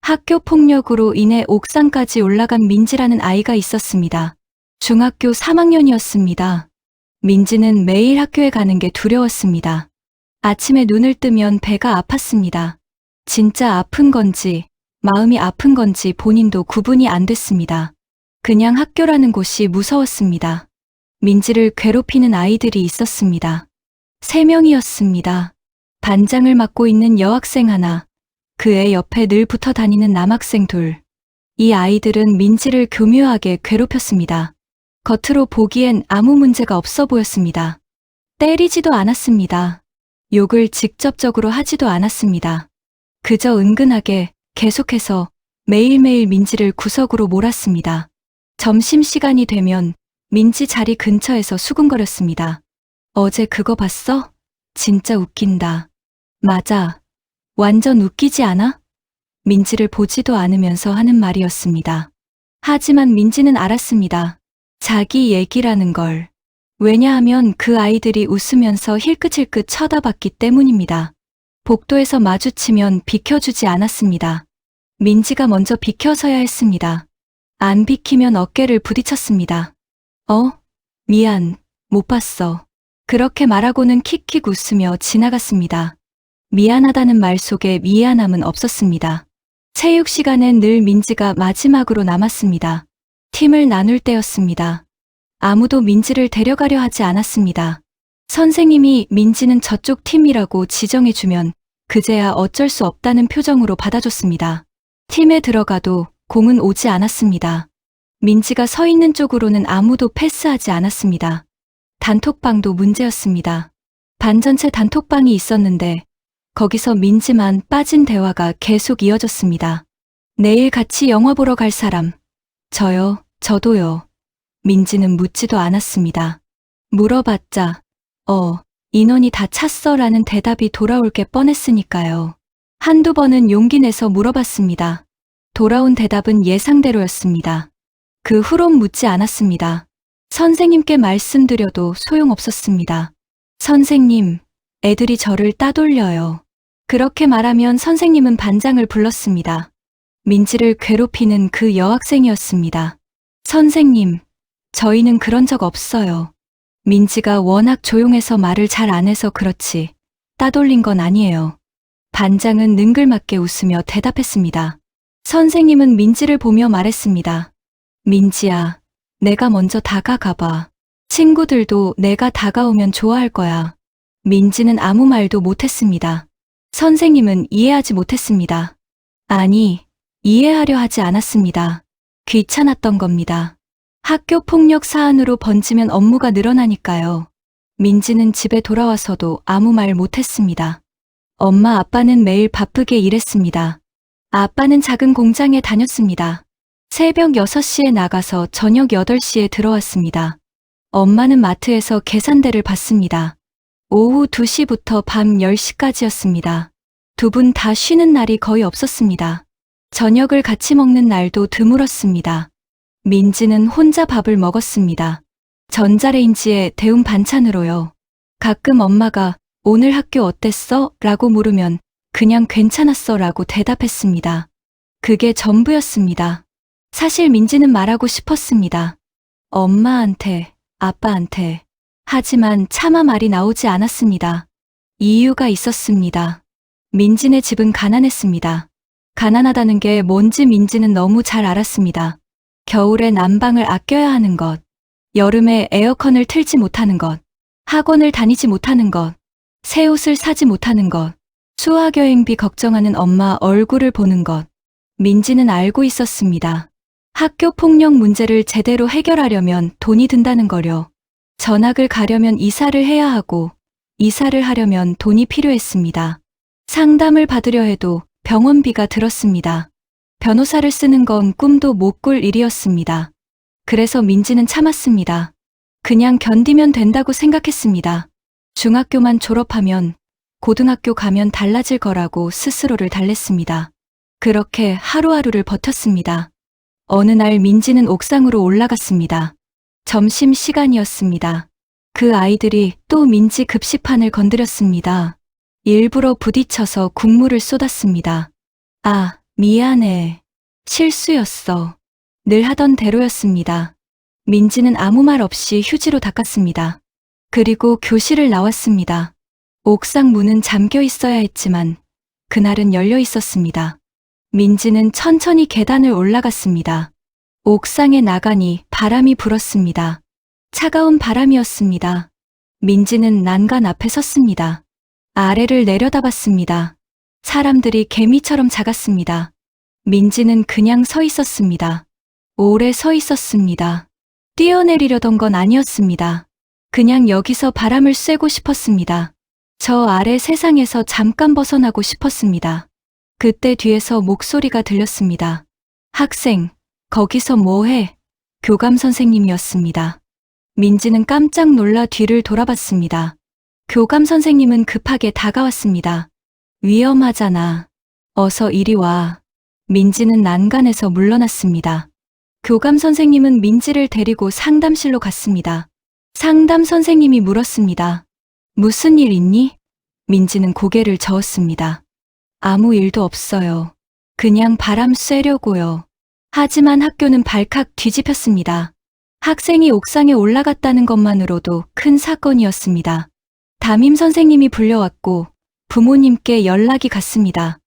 학교 폭력으로 인해 옥상까지 올라간 민지라는 아이가 있었습니다. 중학교 3학년이었습니다. 민지는 매일 학교에 가는 게 두려웠습니다. 아침에 눈을 뜨면 배가 아팠습니다. 진짜 아픈 건지 마음이 아픈 건지 본인도 구분이 안 됐습니다. 그냥 학교라는 곳이 무서웠습니다. 민지를 괴롭히는 아이들이 있었습니다. 3명이었습니다. 반장을 맡고 있는 여학생 하나, 그 애 옆에 늘 붙어 다니는 남학생 둘. 이 아이들은 민지를 교묘하게 괴롭혔습니다. 겉으로 보기엔 아무 문제가 없어 보였습니다. 때리지도 않았습니다. 욕을 직접적으로 하지도 않았습니다. 그저 은근하게 계속해서 매일매일 민지를 구석으로 몰았습니다. 점심시간이 되면 민지 자리 근처에서 수군거렸습니다. 어제 그거 봤어? 진짜 웃긴다. 맞아. 완전 웃기지 않아? 민지를 보지도 않으면서 하는 말이었습니다. 하지만 민지는 알았습니다. 자기 얘기라는 걸. 왜냐하면 그 아이들이 웃으면서 힐끗힐끗 쳐다봤기 때문입니다. 복도에서 마주치면 비켜주지 않았습니다. 민지가 먼저 비켜서야 했습니다. 안 비키면 어깨를 부딪혔습니다. 미안, 못 봤어. 그렇게 말하고는 킥킥 웃으며 지나갔습니다. 미안하다는 말 속에 미안함은 없었습니다. 체육 시간엔 늘 민지가 마지막으로 남았습니다. 팀을 나눌 때였습니다. 아무도 민지를 데려가려 하지 않았습니다. 선생님이 민지는 저쪽 팀이라고 지정해주면 그제야 어쩔 수 없다는 표정으로 받아줬습니다. 팀에 들어가도 공은 오지 않았습니다. 민지가 서 있는 쪽으로는 아무도 패스하지 않았습니다. 단톡방도 문제였습니다. 반 전체 단톡방이 있었는데 거기서 민지만 빠진 대화가 계속 이어졌습니다. 내일 같이 영화 보러 갈 사람. 저요, 저도요. 민지는 묻지도 않았습니다. 물어봤자 인원이 다 찼어 라는 대답이 돌아올 게 뻔했으니까요. 한두 번은 용기 내서 물어봤습니다. 돌아온 대답은 예상대로였습니다. 그 후론 묻지 않았습니다. 선생님께 말씀드려도 소용없었습니다. 선생님, 애들이 저를 따돌려요. 그렇게 말하면 선생님은 반장을 불렀습니다. 민지를 괴롭히는 그 여학생이었습니다. 선생님, 저희는 그런 적 없어요. 민지가 워낙 조용해서 말을 잘 안 해서 그렇지 따돌린 건 아니에요. 반장은 능글맞게 웃으며 대답했습니다. 선생님은 민지를 보며 말했습니다. 민지야, 내가 먼저 다가가봐. 친구들도 내가 다가오면 좋아할 거야. 민지는 아무 말도 못했습니다. 선생님은 이해하지 못했습니다. 아니, 이해하려 하지 않았습니다. 귀찮았던 겁니다. 학교 폭력 사안으로 번지면 업무가 늘어나니까요. 민지는 집에 돌아와서도 아무 말 못했습니다. 엄마 아빠는 매일 바쁘게 일했습니다. 아빠는 작은 공장에 다녔습니다. 새벽 6시에 나가서 저녁 8시에 들어왔습니다. 엄마는 마트에서 계산대를 봤습니다. 오후 2시부터 밤 10시까지였습니다. 두 분 다 쉬는 날이 거의 없었습니다. 저녁을 같이 먹는 날도 드물었습니다. 민지는 혼자 밥을 먹었습니다. 전자레인지에 데운 반찬으로요. 가끔 엄마가 오늘 학교 어땠어? 라고 물으면 그냥 괜찮았어 라고 대답했습니다. 그게 전부였습니다. 사실 민지는 말하고 싶었습니다. 엄마한테, 아빠한테. 하지만 차마 말이 나오지 않았습니다. 이유가 있었습니다. 민지네 집은 가난했습니다. 가난하다는 게 뭔지 민지는 너무 잘 알았습니다. 겨울에 난방을 아껴야 하는 것, 여름에 에어컨을 틀지 못하는 것, 학원을 다니지 못하는 것, 새 옷을 사지 못하는 것, 수학여행비 걱정하는 엄마 얼굴을 보는 것. 민지는 알고 있었습니다. 학교 폭력 문제를 제대로 해결하려면 돈이 든다는 거요. 전학을 가려면 이사를 해야 하고, 이사를 하려면 돈이 필요했습니다. 상담을 받으려 해도 병원비가 들었습니다. 변호사를 쓰는 건 꿈도 못 꿀 일이었습니다. 그래서 민지는 참았습니다. 그냥 견디면 된다고 생각했습니다. 중학교만 졸업하면 고등학교 가면 달라질 거라고 스스로를 달랬습니다. 그렇게 하루하루를 버텼습니다. 어느 날 민지는 옥상으로 올라갔습니다. 점심시간이었습니다. 그 아이들이 또 민지 급식판을 건드렸습니다. 일부러 부딪혀서 국물을 쏟았습니다. 아, 미안해. 실수였어. 늘 하던 대로였습니다. 민지는 아무 말 없이 휴지로 닦았습니다. 그리고 교실을 나왔습니다. 옥상 문은 잠겨 있어야 했지만 그날은 열려 있었습니다. 민지는 천천히 계단을 올라갔습니다. 옥상에 나가니 바람이 불었습니다. 차가운 바람이었습니다. 민지는 난간 앞에 섰습니다. 아래를 내려다봤습니다. 사람들이 개미처럼 작았습니다. 민지는 그냥 서 있었습니다. 오래 서 있었습니다. 뛰어내리려던 건 아니었습니다. 그냥 여기서 바람을 쐬고 싶었습니다. 저 아래 세상에서 잠깐 벗어나고 싶었습니다. 그때 뒤에서 목소리가 들렸습니다. 학생, 거기서 뭐해? 교감 선생님이었습니다. 민지는 깜짝 놀라 뒤를 돌아봤습니다. 교감 선생님은 급하게 다가왔습니다. 위험하잖아. 어서 이리 와. 민지는 난간에서 물러났습니다. 교감 선생님은 민지를 데리고 상담실로 갔습니다. 상담 선생님이 물었습니다. 무슨 일 있니? 민지는 고개를 저었습니다. 아무 일도 없어요. 그냥 바람 쐬려고요. 하지만 학교는 발칵 뒤집혔습니다. 학생이 옥상에 올라갔다는 것만으로도 큰 사건이었습니다. 담임 선생님이 불려왔고 부모님께 연락이 갔습니다.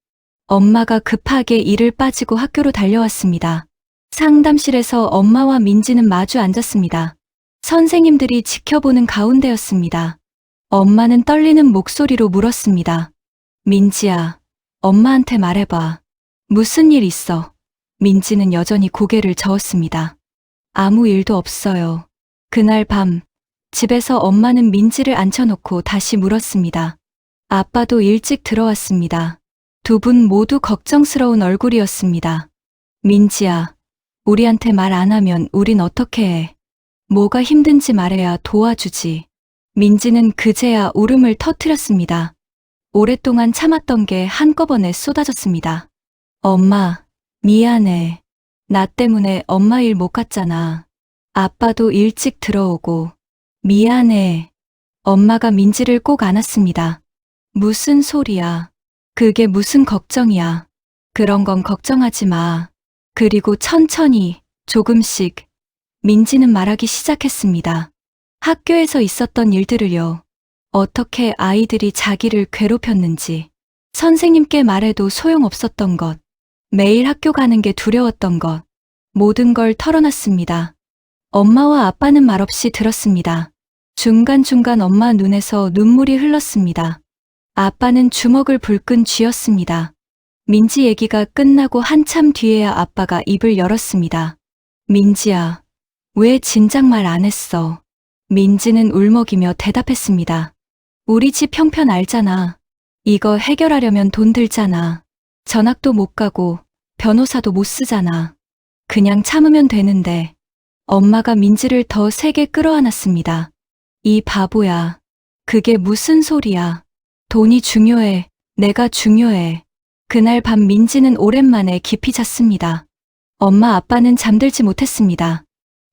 엄마가 급하게 일을 빠지고 학교로 달려왔습니다. 상담실에서 엄마와 민지는 마주 앉았습니다. 선생님들이 지켜보는 가운데였습니다. 엄마는 떨리는 목소리로 물었습니다. 민지야, 엄마한테 말해봐. 무슨 일 있어? 민지는 여전히 고개를 저었습니다. 아무 일도 없어요. 그날 밤, 집에서 엄마는 민지를 앉혀놓고 다시 물었습니다. 아빠도 일찍 들어왔습니다. 두 분 모두 걱정스러운 얼굴이었습니다. 민지야, 우리한테 말 안 하면 우린 어떻게 해? 뭐가 힘든지 말해야 도와주지. 민지는 그제야 울음을 터뜨렸습니다. 오랫동안 참았던 게 한꺼번에 쏟아졌습니다. 엄마, 미안해. 나 때문에 엄마 일 못 갔잖아. 아빠도 일찍 들어오고. 미안해. 엄마가 민지를 꼭 안았습니다. 무슨 소리야. 그게 무슨 걱정이야. 그런 건 걱정하지 마. 그리고 천천히, 조금씩, 민지는 말하기 시작했습니다. 학교에서 있었던 일들을요. 어떻게 아이들이 자기를 괴롭혔는지, 선생님께 말해도 소용없었던 것, 매일 학교 가는 게 두려웠던 것, 모든 걸 털어놨습니다. 엄마와 아빠는 말없이 들었습니다. 중간중간 엄마 눈에서 눈물이 흘렀습니다. 아빠는 주먹을 불끈 쥐었습니다. 민지 얘기가 끝나고 한참 뒤에야 아빠가 입을 열었습니다. 민지야, 왜 진작 말 안 했어? 민지는 울먹이며 대답했습니다. 우리 집 형편 알잖아. 이거 해결하려면 돈 들잖아. 전학도 못 가고 변호사도 못 쓰잖아. 그냥 참으면 되는데. 엄마가 민지를 더 세게 끌어안았습니다. 이 바보야. 그게 무슨 소리야. 돈이 중요해. 내가 중요해. 그날 밤 민지는 오랜만에 깊이 잤습니다. 엄마 아빠는 잠들지 못했습니다.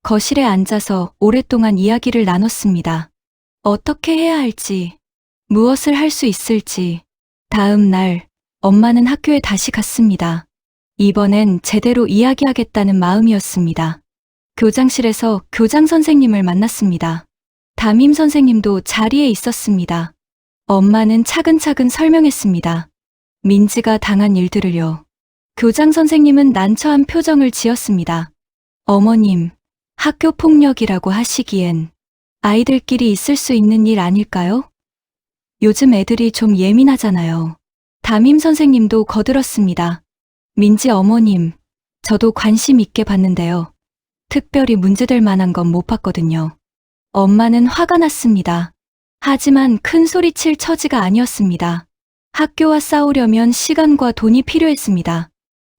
거실에 앉아서 오랫동안 이야기를 나눴습니다. 어떻게 해야 할지, 무엇을 할 수 있을지. 다음 날, 엄마는 학교에 다시 갔습니다. 이번엔 제대로 이야기하겠다는 마음이었습니다. 교장실에서 교장 선생님을 만났습니다. 담임 선생님도 자리에 있었습니다. 엄마는 차근차근 설명했습니다. 민지가 당한 일들을요. 교장 선생님은 난처한 표정을 지었습니다. 어머님, 학교 폭력이라고 하시기엔 아이들끼리 있을 수 있는 일 아닐까요? 요즘 애들이 좀 예민하잖아요. 담임 선생님도 거들었습니다. 민지 어머님, 저도 관심 있게 봤는데요. 특별히 문제될 만한 건 못 봤거든요. 엄마는 화가 났습니다. 하지만 큰 소리칠 처지가 아니었습니다. 학교와 싸우려면 시간과 돈이 필요했습니다.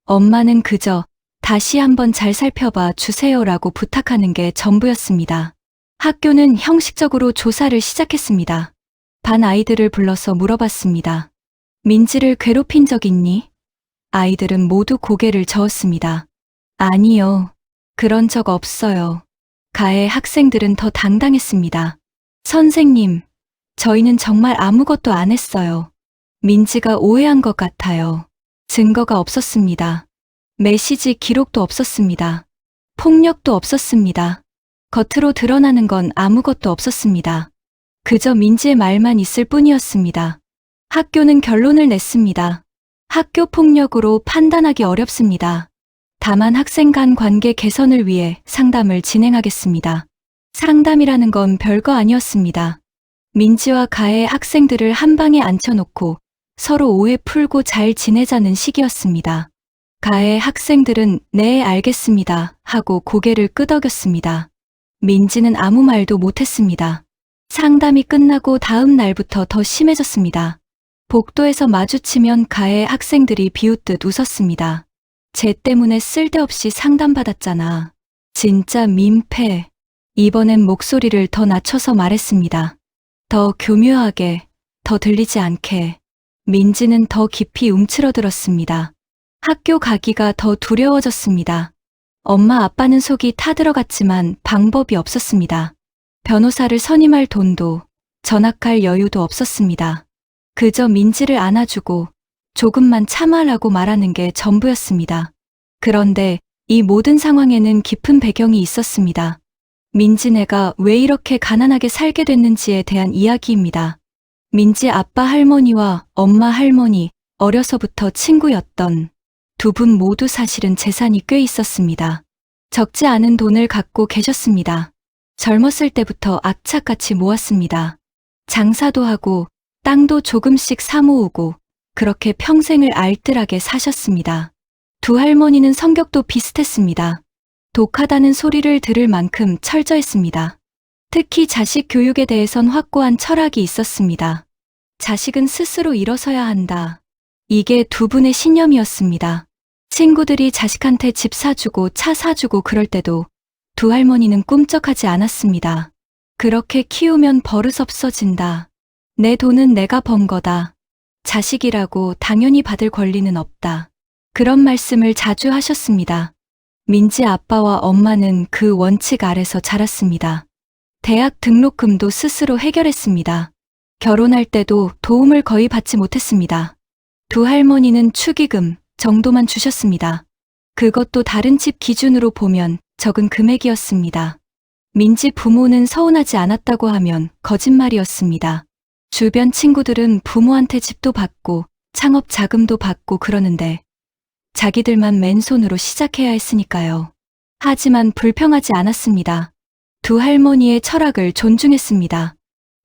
엄마는 그저 다시 한번 잘 살펴봐 주세요라고 부탁하는 게 전부였습니다. 학교는 형식적으로 조사를 시작했습니다. 반 아이들을 불러서 물어봤습니다. 민지를 괴롭힌 적 있니? 아이들은 모두 고개를 저었습니다. 아니요. 그런 적 없어요. 가해 학생들은 더 당당했습니다. 선생님, 저희는 정말 아무것도 안 했어요. 민지가 오해한 것 같아요. 증거가 없었습니다. 메시지 기록도 없었습니다. 폭력도 없었습니다. 겉으로 드러나는 건 아무것도 없었습니다. 그저 민지의 말만 있을 뿐이었습니다. 학교는 결론을 냈습니다. 학교 폭력으로 판단하기 어렵습니다. 다만 학생 간 관계 개선을 위해 상담을 진행하겠습니다. 상담이라는 건 별거 아니었습니다. 민지와 가해 학생들을 한 방에 앉혀놓고 서로 오해 풀고 잘 지내자는 식이었습니다. 가해 학생들은 네, 알겠습니다 하고 고개를 끄덕였습니다. 민지는 아무 말도 못했습니다. 상담이 끝나고 다음 날부터 더 심해졌습니다. 복도에서 마주치면 가해 학생들이 비웃듯 웃었습니다. 쟤 때문에 쓸데없이 상담받았잖아. 진짜 민폐. 이번엔 목소리를 더 낮춰서 말했습니다. 더 교묘하게, 더 들리지 않게. 민지는 더 깊이 움츠러들었습니다. 학교 가기가 더 두려워졌습니다. 엄마 아빠는 속이 타들어갔지만 방법이 없었습니다. 변호사를 선임할 돈도 전학할 여유도 없었습니다. 그저 민지를 안아주고 조금만 참아라고 말하는 게 전부였습니다. 그런데 이 모든 상황에는 깊은 배경이 있었습니다. 민지네가 왜 이렇게 가난하게 살게 됐는지에 대한 이야기입니다. 민지 아빠 할머니와 엄마 할머니, 어려서부터 친구였던 두 분 모두 사실은 재산이 꽤 있었습니다. 적지 않은 돈을 갖고 계셨습니다. 젊었을 때부터 악착같이 모았습니다. 장사도 하고 땅도 조금씩 사모으고 그렇게 평생을 알뜰하게 사셨습니다. 두 할머니는 성격도 비슷했습니다. 독하다는 소리를 들을 만큼 철저했습니다. 특히 자식 교육에 대해선 확고한 철학이 있었습니다. 자식은 스스로 일어서야 한다. 이게 두 분의 신념이었습니다. 친구들이 자식한테 집 사주고 차 사주고 그럴 때도 두 할머니는 꿈쩍하지 않았습니다. 그렇게 키우면 버릇 없어진다. 내 돈은 내가 번 거다. 자식이라고 당연히 받을 권리는 없다. 그런 말씀을 자주 하셨습니다. 민지 아빠와 엄마는 그 원칙 아래서 자랐습니다. 대학 등록금도 스스로 해결했습니다. 결혼할 때도 도움을 거의 받지 못했습니다. 두 할머니는 축의금 정도만 주셨습니다. 그것도 다른 집 기준으로 보면 적은 금액이었습니다. 민지 부모는 서운하지 않았다고 하면 거짓말이었습니다. 주변 친구들은 부모한테 집도 받고 창업 자금도 받고 그러는데 자기들만 맨손으로 시작해야 했으니까요. 하지만 불평하지 않았습니다. 두 할머니의 철학을 존중했습니다.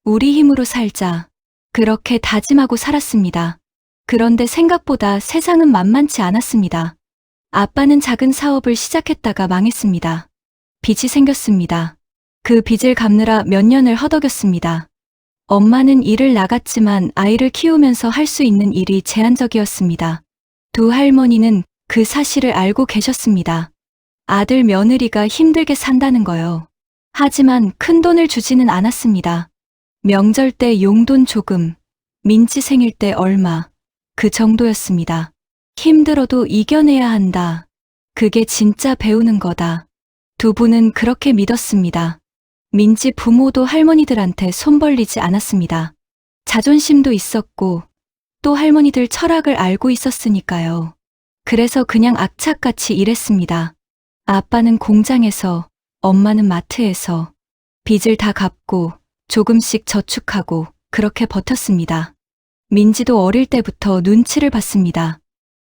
우리 힘으로 살자. 그렇게 다짐하고 살았습니다. 그런데 생각보다 세상은 만만치 않았습니다. 아빠는 작은 사업을 시작했다가 망했습니다. 빚이 생겼습니다. 그 빚을 갚느라 몇 년을 허덕였습니다. 엄마는 일을 나갔지만 아이를 키우면서 할 수 있는 일이 제한적이었습니다. 두 할머니는 그 사실을 알고 계셨습니다. 아들 며느리가 힘들게 산다는 거요. 하지만 큰 돈을 주지는 않았습니다. 명절 때 용돈 조금, 민지 생일 때 얼마, 그 정도였습니다. 힘들어도 이겨내야 한다. 그게 진짜 배우는 거다. 두 분은 그렇게 믿었습니다. 민지 부모도 할머니들한테 손 벌리지 않았습니다. 자존심도 있었고 또 할머니들 철학을 알고 있었으니까요. 그래서 그냥 악착같이 일했습니다. 아빠는 공장에서, 엄마는 마트에서 빚을 다 갚고 조금씩 저축하고 그렇게 버텼습니다. 민지도 어릴 때부터 눈치를 봤습니다.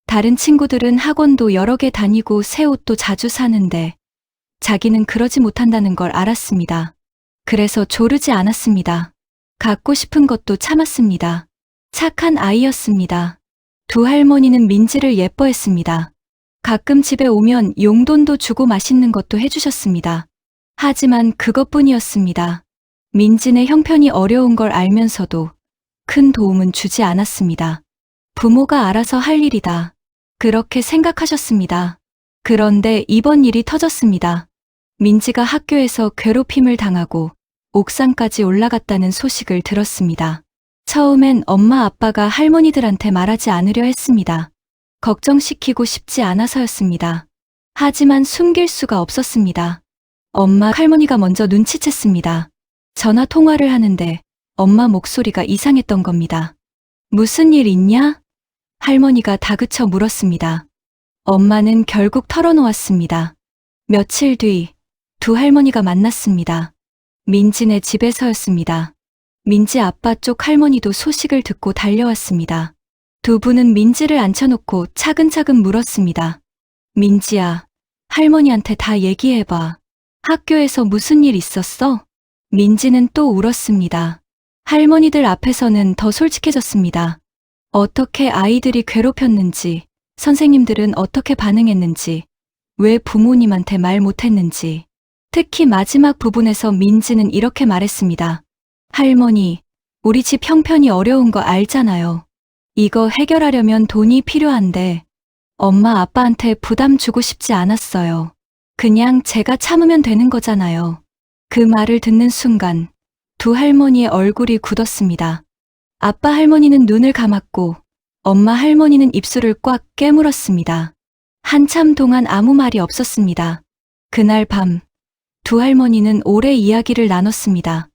다른 친구들은 학원도 여러 개 다니고 새 옷도 자주 사는데 자기는 그러지 못한다는 걸 알았습니다. 그래서 조르지 않았습니다. 갖고 싶은 것도 참았습니다. 착한 아이였습니다. 두 할머니는 민지를 예뻐했습니다. 가끔 집에 오면 용돈도 주고 맛있는 것도 해주셨습니다. 하지만 그것뿐이었습니다. 민지네 형편이 어려운 걸 알면서도 큰 도움은 주지 않았습니다. 부모가 알아서 할 일이다. 그렇게 생각하셨습니다. 그런데 이번 일이 터졌습니다. 민지가 학교에서 괴롭힘을 당하고 옥상까지 올라갔다는 소식을 들었습니다. 처음엔 엄마 아빠가 할머니들한테 말하지 않으려 했습니다. 걱정시키고 싶지 않아서였습니다. 하지만 숨길 수가 없었습니다. 엄마 할머니가 먼저 눈치챘습니다. 전화 통화를 하는데 엄마 목소리가 이상했던 겁니다. 무슨 일 있냐? 할머니가 다그쳐 물었습니다. 엄마는 결국 털어놓았습니다. 며칠 뒤 두 할머니가 만났습니다. 민지네 집에서였습니다. 민지 아빠 쪽 할머니도 소식을 듣고 달려왔습니다. 두 분은 민지를 앉혀놓고 차근차근 물었습니다. 민지야, 할머니한테 다 얘기해봐. 학교에서 무슨 일 있었어? 민지는 또 울었습니다. 할머니들 앞에서는 더 솔직해졌습니다. 어떻게 아이들이 괴롭혔는지, 선생님들은 어떻게 반응했는지, 왜 부모님한테 말 못했는지. 특히 마지막 부분에서 민지는 이렇게 말했습니다. 할머니, 우리 집 형편이 어려운 거 알잖아요. 이거 해결하려면 돈이 필요한데 엄마 아빠한테 부담 주고 싶지 않았어요. 그냥 제가 참으면 되는 거잖아요. 그 말을 듣는 순간 두 할머니의 얼굴이 굳었습니다. 아빠 할머니는 눈을 감았고 엄마 할머니는 입술을 꽉 깨물었습니다. 한참 동안 아무 말이 없었습니다. 그날 밤 두 할머니는 오래 이야기를 나눴습니다.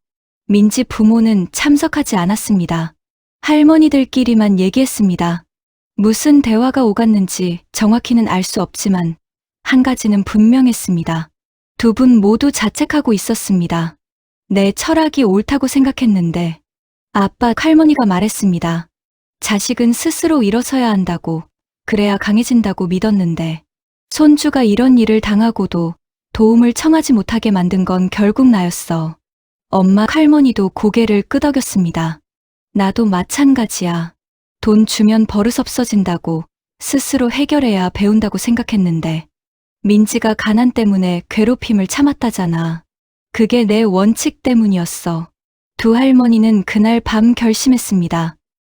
민지 부모는 참석하지 않았습니다. 할머니들끼리만 얘기했습니다. 무슨 대화가 오갔는지 정확히는 알 수 없지만 한 가지는 분명했습니다. 두 분 모두 자책하고 있었습니다. 내 철학이 옳다고 생각했는데 아빠 할머니가 말했습니다. 자식은 스스로 일어서야 한다고, 그래야 강해진다고 믿었는데 손주가 이런 일을 당하고도 도움을 청하지 못하게 만든 건 결국 나였어. 엄마 할머니도 고개를 끄덕였습니다. 나도 마찬가지야. 돈 주면 버릇 없어진다고 스스로 해결해야 배운다고 생각했는데 민지가 가난 때문에 괴롭힘을 참았다잖아. 그게 내 원칙 때문이었어. 두 할머니는 그날 밤 결심했습니다.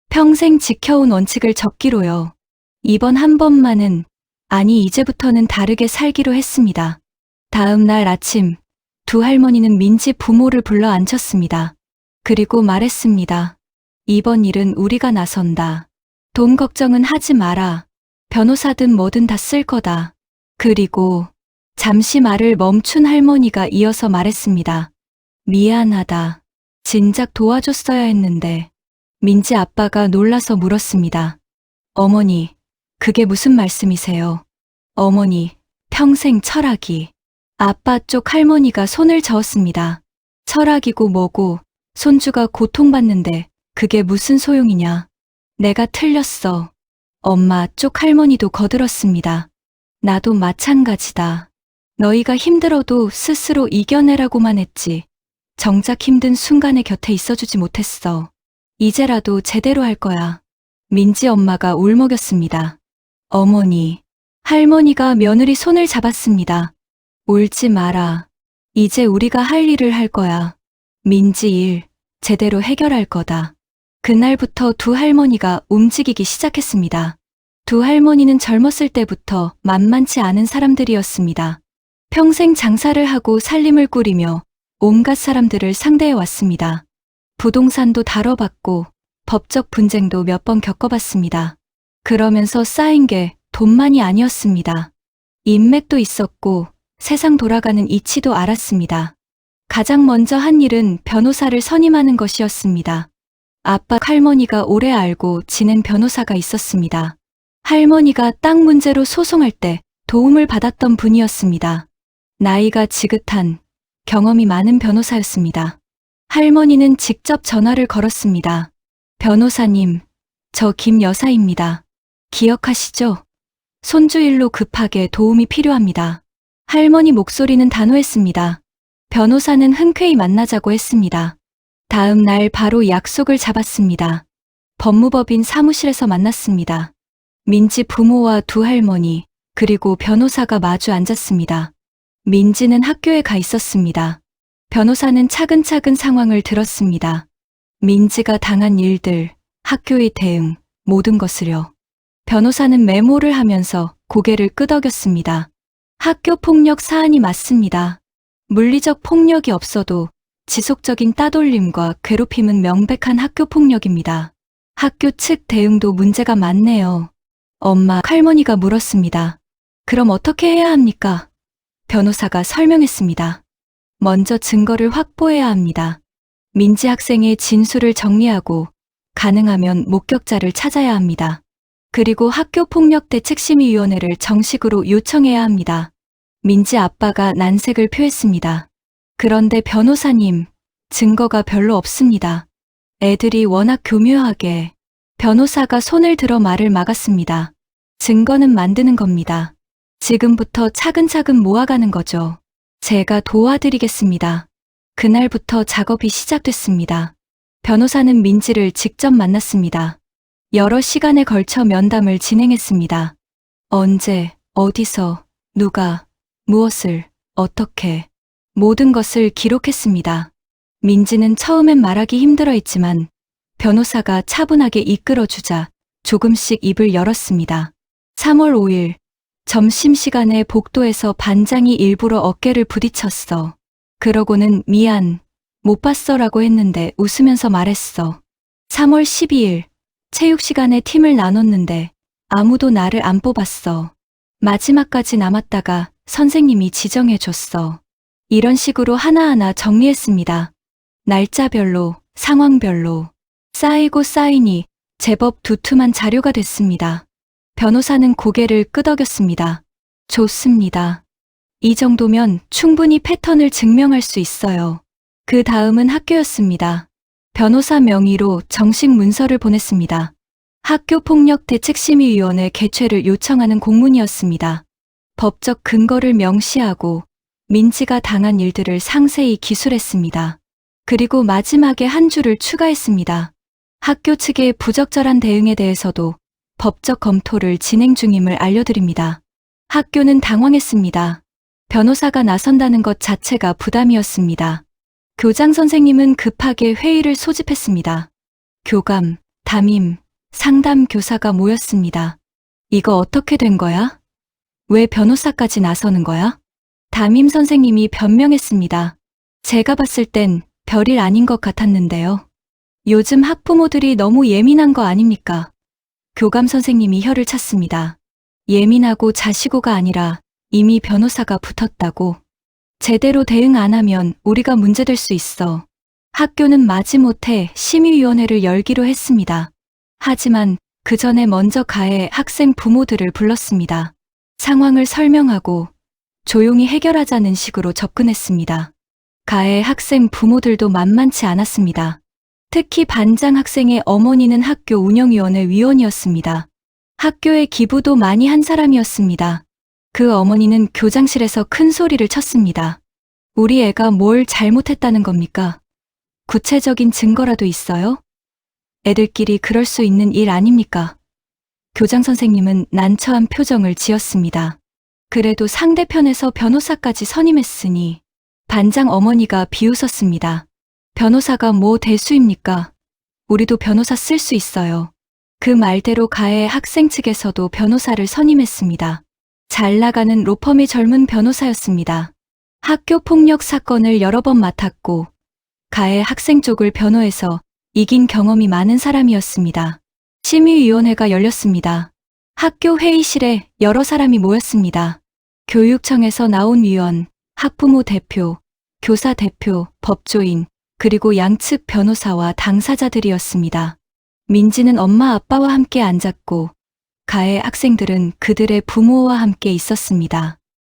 평생 지켜온 원칙을 적기로요. 이번 한 번만은, 아니 이제부터는 다르게 살기로 했습니다. 다음 날 아침 두 할머니는 민지 부모를 불러 앉혔습니다. 그리고 말했습니다. 이번 일은 우리가 나선다. 돈 걱정은 하지 마라. 변호사든 뭐든 다 쓸 거다. 그리고 잠시 말을 멈춘 할머니가 이어서 말했습니다. 미안하다. 진작 도와줬어야 했는데. 민지 아빠가 놀라서 물었습니다. 어머니, 그게 무슨 말씀이세요? 어머니, 평생 철학이. 아빠 쪽 할머니가 손을 저었습니다. 철학이고 뭐고 손주가 고통받는데 그게 무슨 소용이냐. 내가 틀렸어. 엄마 쪽 할머니도 거들었습니다. 나도 마찬가지다. 너희가 힘들어도 스스로 이겨내라고만 했지. 정작 힘든 순간에 곁에 있어주지 못했어. 이제라도 제대로 할 거야. 민지 엄마가 울먹였습니다. 어머니, 할머니가 며느리 손을 잡았습니다. 울지 마라. 이제 우리가 할 일을 할 거야. 민지 일 제대로 해결할 거다. 그날부터 두 할머니가 움직이기 시작했습니다. 두 할머니는 젊었을 때부터 만만치 않은 사람들이었습니다. 평생 장사를 하고 살림을 꾸리며 온갖 사람들을 상대해 왔습니다. 부동산도 다뤄봤고 법적 분쟁도 몇 번 겪어봤습니다. 그러면서 쌓인 게 돈만이 아니었습니다. 인맥도 있었고 세상 돌아가는 이치도 알았습니다. 가장 먼저 한 일은 변호사를 선임하는 것이었습니다. 아빠 할머니가 오래 알고 지낸 변호사가 있었습니다. 할머니가 땅 문제로 소송할 때 도움을 받았던 분이었습니다. 나이가 지긋한, 경험이 많은 변호사였습니다. 할머니는 직접 전화를 걸었습니다. 변호사님, 저 김 여사입니다. 기억하시죠? 손주 일로 급하게 도움이 필요합니다. 할머니 목소리는 단호했습니다. 변호사는 흔쾌히 만나자고 했습니다. 다음 날 바로 약속을 잡았습니다. 법무법인 사무실에서 만났습니다. 민지 부모와 두 할머니, 그리고 변호사가 마주 앉았습니다. 민지는 학교에 가 있었습니다. 변호사는 차근차근 상황을 들었습니다. 민지가 당한 일들, 학교의 대응, 모든 것을요. 변호사는 메모를 하면서 고개를 끄덕였습니다. 학교 폭력 사안이 맞습니다. 물리적 폭력이 없어도 지속적인 따돌림과 괴롭힘은 명백한 학교 폭력입니다. 학교 측 대응도 문제가 많네요. 엄마, 할머니가 물었습니다. 그럼 어떻게 해야 합니까? 변호사가 설명했습니다. 먼저 증거를 확보해야 합니다. 민지 학생의 진술을 정리하고 가능하면 목격자를 찾아야 합니다. 그리고 학교폭력대책심의위원회를 정식으로 요청해야 합니다. 민지 아빠가 난색을 표했습니다. 그런데 변호사님, 증거가 별로 없습니다. 애들이 워낙 교묘하게. 변호사가 손을 들어 말을 막았습니다. 증거는 만드는 겁니다. 지금부터 차근차근 모아가는 거죠. 제가 도와드리겠습니다. 그날부터 작업이 시작됐습니다. 변호사는 민지를 직접 만났습니다. 여러 시간에 걸쳐 면담을 진행했습니다. 언제, 어디서, 누가, 무엇을, 어떻게, 모든 것을 기록했습니다. 민지는 처음엔 말하기 힘들어했지만 변호사가 차분하게 이끌어주자 조금씩 입을 열었습니다. 3월 5일 점심시간에 복도에서 반장이 일부러 어깨를 부딪혔어. 그러고는 미안, 못 봤어라고 했는데 웃으면서 말했어. 3월 12일 체육시간에 팀을 나눴는데 아무도 나를 안 뽑았어. 마지막까지 남았다가 선생님이 지정해줬어. 이런 식으로 하나하나 정리했습니다. 날짜별로, 상황별로 쌓이고 쌓이니 제법 두툼한 자료가 됐습니다. 변호사는 고개를 끄덕였습니다. 좋습니다. 이 정도면 충분히 패턴을 증명할 수 있어요. 그 다음은 학교였습니다. 변호사 명의로 정식 문서를 보냈습니다. 학교폭력대책심의위원회 개최를 요청하는 공문이었습니다. 법적 근거를 명시하고 민지가 당한 일들을 상세히 기술했습니다. 그리고 마지막에 한 줄을 추가했습니다. 학교 측의 부적절한 대응에 대해서도 법적 검토를 진행 중임을 알려드립니다. 학교는 당황했습니다. 변호사가 나선다는 것 자체가 부담이었습니다. 교장 선생님은 급하게 회의를 소집했습니다. 교감, 담임, 상담 교사가 모였습니다. 이거 어떻게 된 거야? 왜 변호사까지 나서는 거야? 담임 선생님이 변명했습니다. 제가 봤을 땐 별일 아닌 것 같았는데요. 요즘 학부모들이 너무 예민한 거 아닙니까? 교감 선생님이 혀를 찼습니다. 예민하고 자시고가 아니라 이미 변호사가 붙었다고. 제대로 대응 안 하면 우리가 문제될 수 있어. 학교는 마지못해 심의위원회를 열기로 했습니다. 하지만 그 전에 먼저 가해 학생 부모들을 불렀습니다. 상황을 설명하고 조용히 해결하자는 식으로 접근했습니다. 가해 학생 부모들도 만만치 않았습니다. 특히 반장 학생의 어머니는 학교 운영위원회 위원이었습니다. 학교에 기부도 많이 한 사람이었습니다. 그 어머니는 교장실에서 큰 소리를 쳤습니다. 우리 애가 뭘 잘못했다는 겁니까? 구체적인 증거라도 있어요? 애들끼리 그럴 수 있는 일 아닙니까? 교장 선생님은 난처한 표정을 지었습니다. 그래도 상대편에서 변호사까지 선임했으니 반장 어머니가 비웃었습니다. 변호사가 뭐 대수입니까? 우리도 변호사 쓸 수 있어요. 그 말대로 가해 학생 측에서도 변호사를 선임했습니다. 잘 나가는 로펌의 젊은 변호사였습니다. 학교 폭력 사건을 여러 번 맡았고 가해 학생 쪽을 변호해서 이긴 경험이 많은 사람이었습니다. 심의위원회가 열렸습니다. 학교 회의실에 여러 사람이 모였습니다. 교육청에서 나온 위원, 학부모 대표, 교사 대표, 법조인, 그리고 양측 변호사와 당사자들이었습니다. 민지는 엄마 아빠와 함께 앉았고 가해 학생들은 그들의 부모와 함께 있었습니다.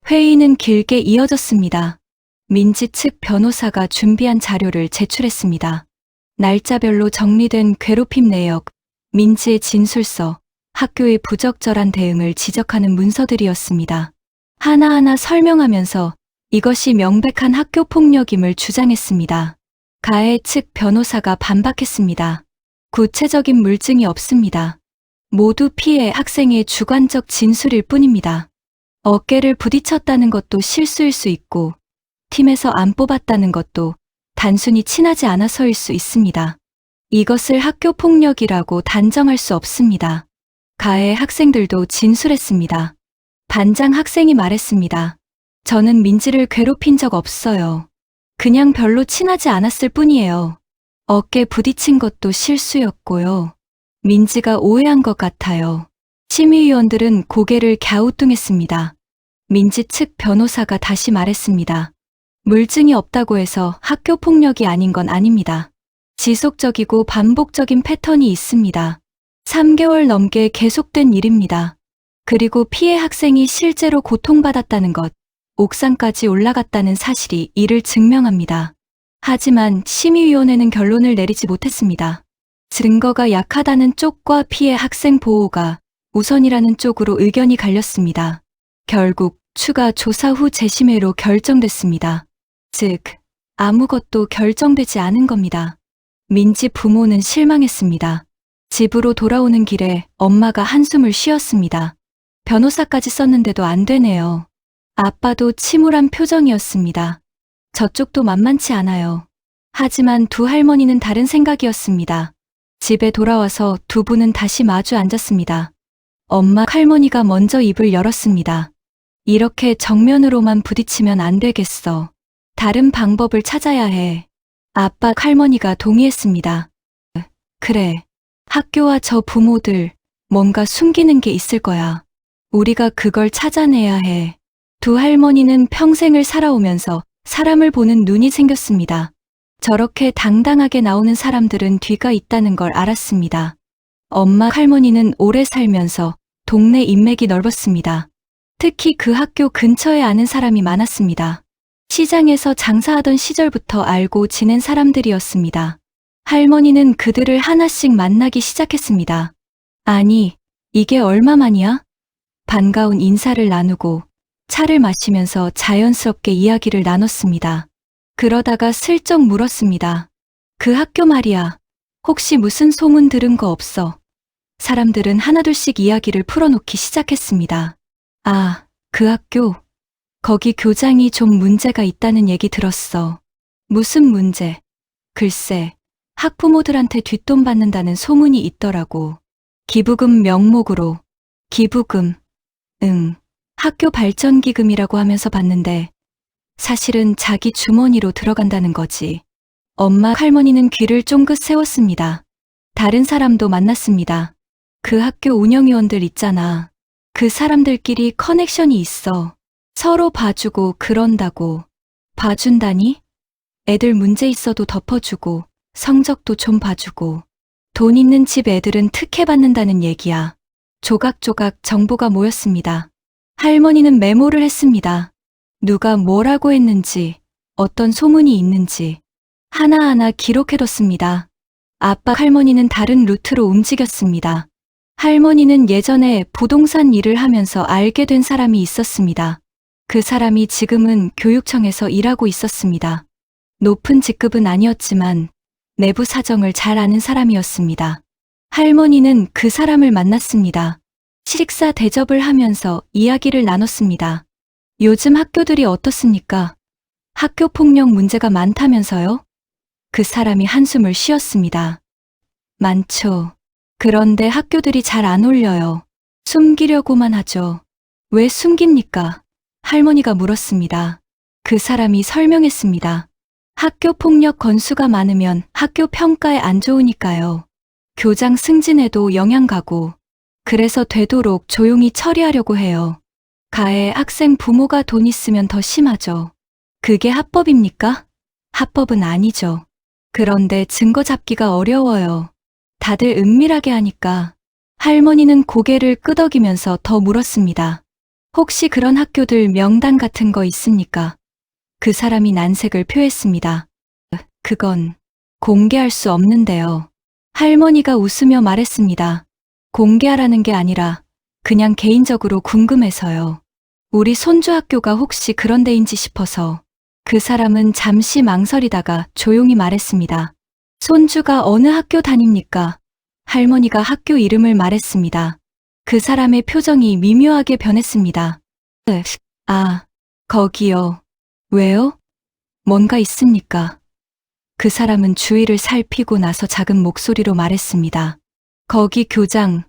회의는 길게 이어졌습니다. 민지 측 변호사가 준비한 자료를 제출했습니다. 날짜별로 정리된 괴롭힘 내역, 민지의 진술서, 학교의 부적절한 대응을 지적하는 문서들이었습니다. 하나하나 설명하면서 이것이 명백한 학교 폭력임을 주장했습니다. 가해 측 변호사가 반박했습니다. 구체적인 물증이 없습니다. 모두 피해 학생의 주관적 진술일 뿐입니다. 어깨를 부딪혔다는 것도 실수일 수 있고 팀에서 안 뽑았다는 것도 단순히 친하지 않아서일 수 있습니다. 이것을 학교 폭력이라고 단정할 수 없습니다. 가해 학생들도 진술했습니다. 반장 학생이 말했습니다. 저는 민지를 괴롭힌 적 없어요. 그냥 별로 친하지 않았을 뿐이에요. 어깨 부딪힌 것도 실수였고요. 민지가 오해한 것 같아요. 심의위원들은 고개를 갸우뚱했습니다. 민지 측 변호사가 다시 말했습니다. 물증이 없다고 해서 학교 폭력이 아닌 건 아닙니다. 지속적이고 반복적인 패턴이 있습니다. 3개월 넘게 계속된 일입니다. 그리고 피해 학생이 실제로 고통받았다는 것, 옥상까지 올라갔다는 사실이 이를 증명합니다. 하지만 심의위원회는 결론을 내리지 못했습니다. 증거가 약하다는 쪽과 피해 학생 보호가 우선이라는 쪽으로 의견이 갈렸습니다. 결국 추가 조사 후 재심의로 결정됐습니다. 즉, 아무것도 결정되지 않은 겁니다. 민지 부모는 실망했습니다. 집으로 돌아오는 길에 엄마가 한숨을 쉬었습니다. 변호사까지 썼는데도 안 되네요. 아빠도 침울한 표정이었습니다. 저쪽도 만만치 않아요. 하지만 두 할머니는 다른 생각이었습니다. 집에 돌아와서 두 분은 다시 마주 앉았습니다. 엄마 할머니가 먼저 입을 열었습니다. 이렇게 정면으로만 부딪히면 안 되겠어. 다른 방법을 찾아야 해. 아빠 할머니가 동의했습니다. 그래. 학교와 저 부모들 뭔가 숨기는 게 있을 거야. 우리가 그걸 찾아내야 해. 두 할머니는 평생을 살아오면서 사람을 보는 눈이 생겼습니다. 저렇게 당당하게 나오는 사람들은 뒤가 있다는 걸 알았습니다. 엄마 할머니는 오래 살면서 동네 인맥이 넓었습니다. 특히 그 학교 근처에 아는 사람이 많았습니다. 시장에서 장사하던 시절부터 알고 지낸 사람들이었습니다. 할머니는 그들을 하나씩 만나기 시작했습니다. 아니, 이게 얼마만이야? 반가운 인사를 나누고 차를 마시면서 자연스럽게 이야기를 나눴습니다. 그러다가 슬쩍 물었습니다. 그 학교 말이야. 혹시 무슨 소문 들은 거 없어? 사람들은 하나둘씩 이야기를 풀어놓기 시작했습니다. 아, 그 학교. 거기 교장이 좀 문제가 있다는 얘기 들었어. 무슨 문제? 글쎄, 학부모들한테 뒷돈 받는다는 소문이 있더라고. 기부금 명목으로. 기부금. 응. 학교 발전기금이라고 하면서 받는데 사실은 자기 주머니로 들어간다는 거지. 엄마 할머니는 귀를 쫑긋 세웠습니다. 다른 사람도 만났습니다. 그 학교 운영위원들 있잖아. 그 사람들끼리 커넥션이 있어. 서로 봐주고 그런다고. 봐준다니? 애들 문제 있어도 덮어주고 성적도 좀 봐주고. 돈 있는 집 애들은 특혜받는다는 얘기야. 조각조각 정보가 모였습니다. 할머니는 메모를 했습니다. 누가 뭐라고 했는지, 어떤 소문이 있는지 하나하나 기록해뒀습니다. 아빠 할머니는 다른 루트로 움직였습니다. 할머니는 예전에 부동산 일을 하면서 알게 된 사람이 있었습니다. 그 사람이 지금은 교육청에서 일하고 있었습니다. 높은 직급은 아니었지만 내부 사정을 잘 아는 사람이었습니다. 할머니는 그 사람을 만났습니다. 식사 대접을 하면서 이야기를 나눴습니다. 요즘 학교들이 어떻습니까? 학교 폭력 문제가 많다면서요? 그 사람이 한숨을 쉬었습니다. 많죠. 그런데 학교들이 잘 안 올려요. 숨기려고만 하죠. 왜 숨깁니까? 할머니가 물었습니다. 그 사람이 설명했습니다. 학교 폭력 건수가 많으면 학교 평가에 안 좋으니까요. 교장 승진에도 영향 가고, 그래서 되도록 조용히 처리하려고 해요. 가해 학생 부모가 돈 있으면 더 심하죠. 그게 합법입니까? 합법은 아니죠. 그런데 증거 잡기가 어려워요. 다들 은밀하게 하니까. 할머니는 고개를 끄덕이면서 더 물었습니다. 혹시 그런 학교들 명단 같은 거 있습니까? 그 사람이 난색을 표했습니다. 그건 공개할 수 없는데요. 할머니가 웃으며 말했습니다. 공개하라는 게 아니라 그냥 개인적으로 궁금해서요. 우리 손주 학교가 혹시 그런 데인지 싶어서. 그 사람은 잠시 망설이다가 조용히 말했습니다. 손주가 어느 학교 다닙니까? 할머니가 학교 이름을 말했습니다. 그 사람의 표정이 미묘하게 변했습니다. 아, 거기요. 왜요? 뭔가 있습니까? 그 사람은 주위를 살피고 나서 작은 목소리로 말했습니다. 거기 교장,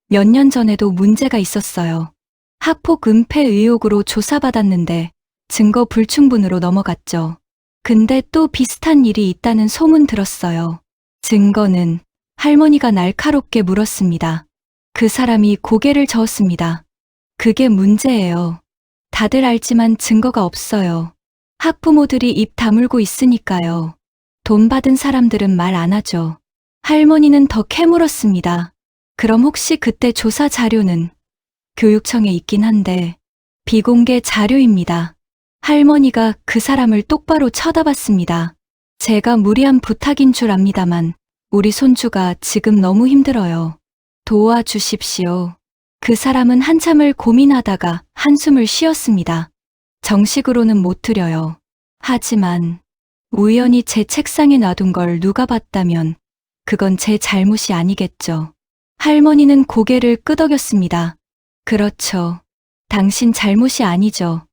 몇 년 전에도 문제가 있었어요. 학폭 은폐 의혹으로 조사받았는데 증거 불충분으로 넘어갔죠. 근데 또 비슷한 일이 있다는 소문 들었어요. 증거는? 할머니가 날카롭게 물었습니다. 그 사람이 고개를 저었습니다. 그게 문제예요. 다들 알지만 증거가 없어요. 학부모들이 입 다물고 있으니까요. 돈 받은 사람들은 말 안 하죠. 할머니는 더 캐물었습니다. 그럼 혹시 그때 조사 자료는 교육청에 있긴 한데 비공개 자료입니다. 할머니가 그 사람을 똑바로 쳐다봤습니다. 제가 무리한 부탁인 줄 압니다만 우리 손주가 지금 너무 힘들어요. 도와주십시오. 그 사람은 한참을 고민하다가 한숨을 쉬었습니다. 정식으로는 못 드려요. 하지만 우연히 제 책상에 놔둔 걸 누가 봤다면 그건 제 잘못이 아니겠죠. 할머니는 고개를 끄덕였습니다. 그렇죠. 당신 잘못이 아니죠.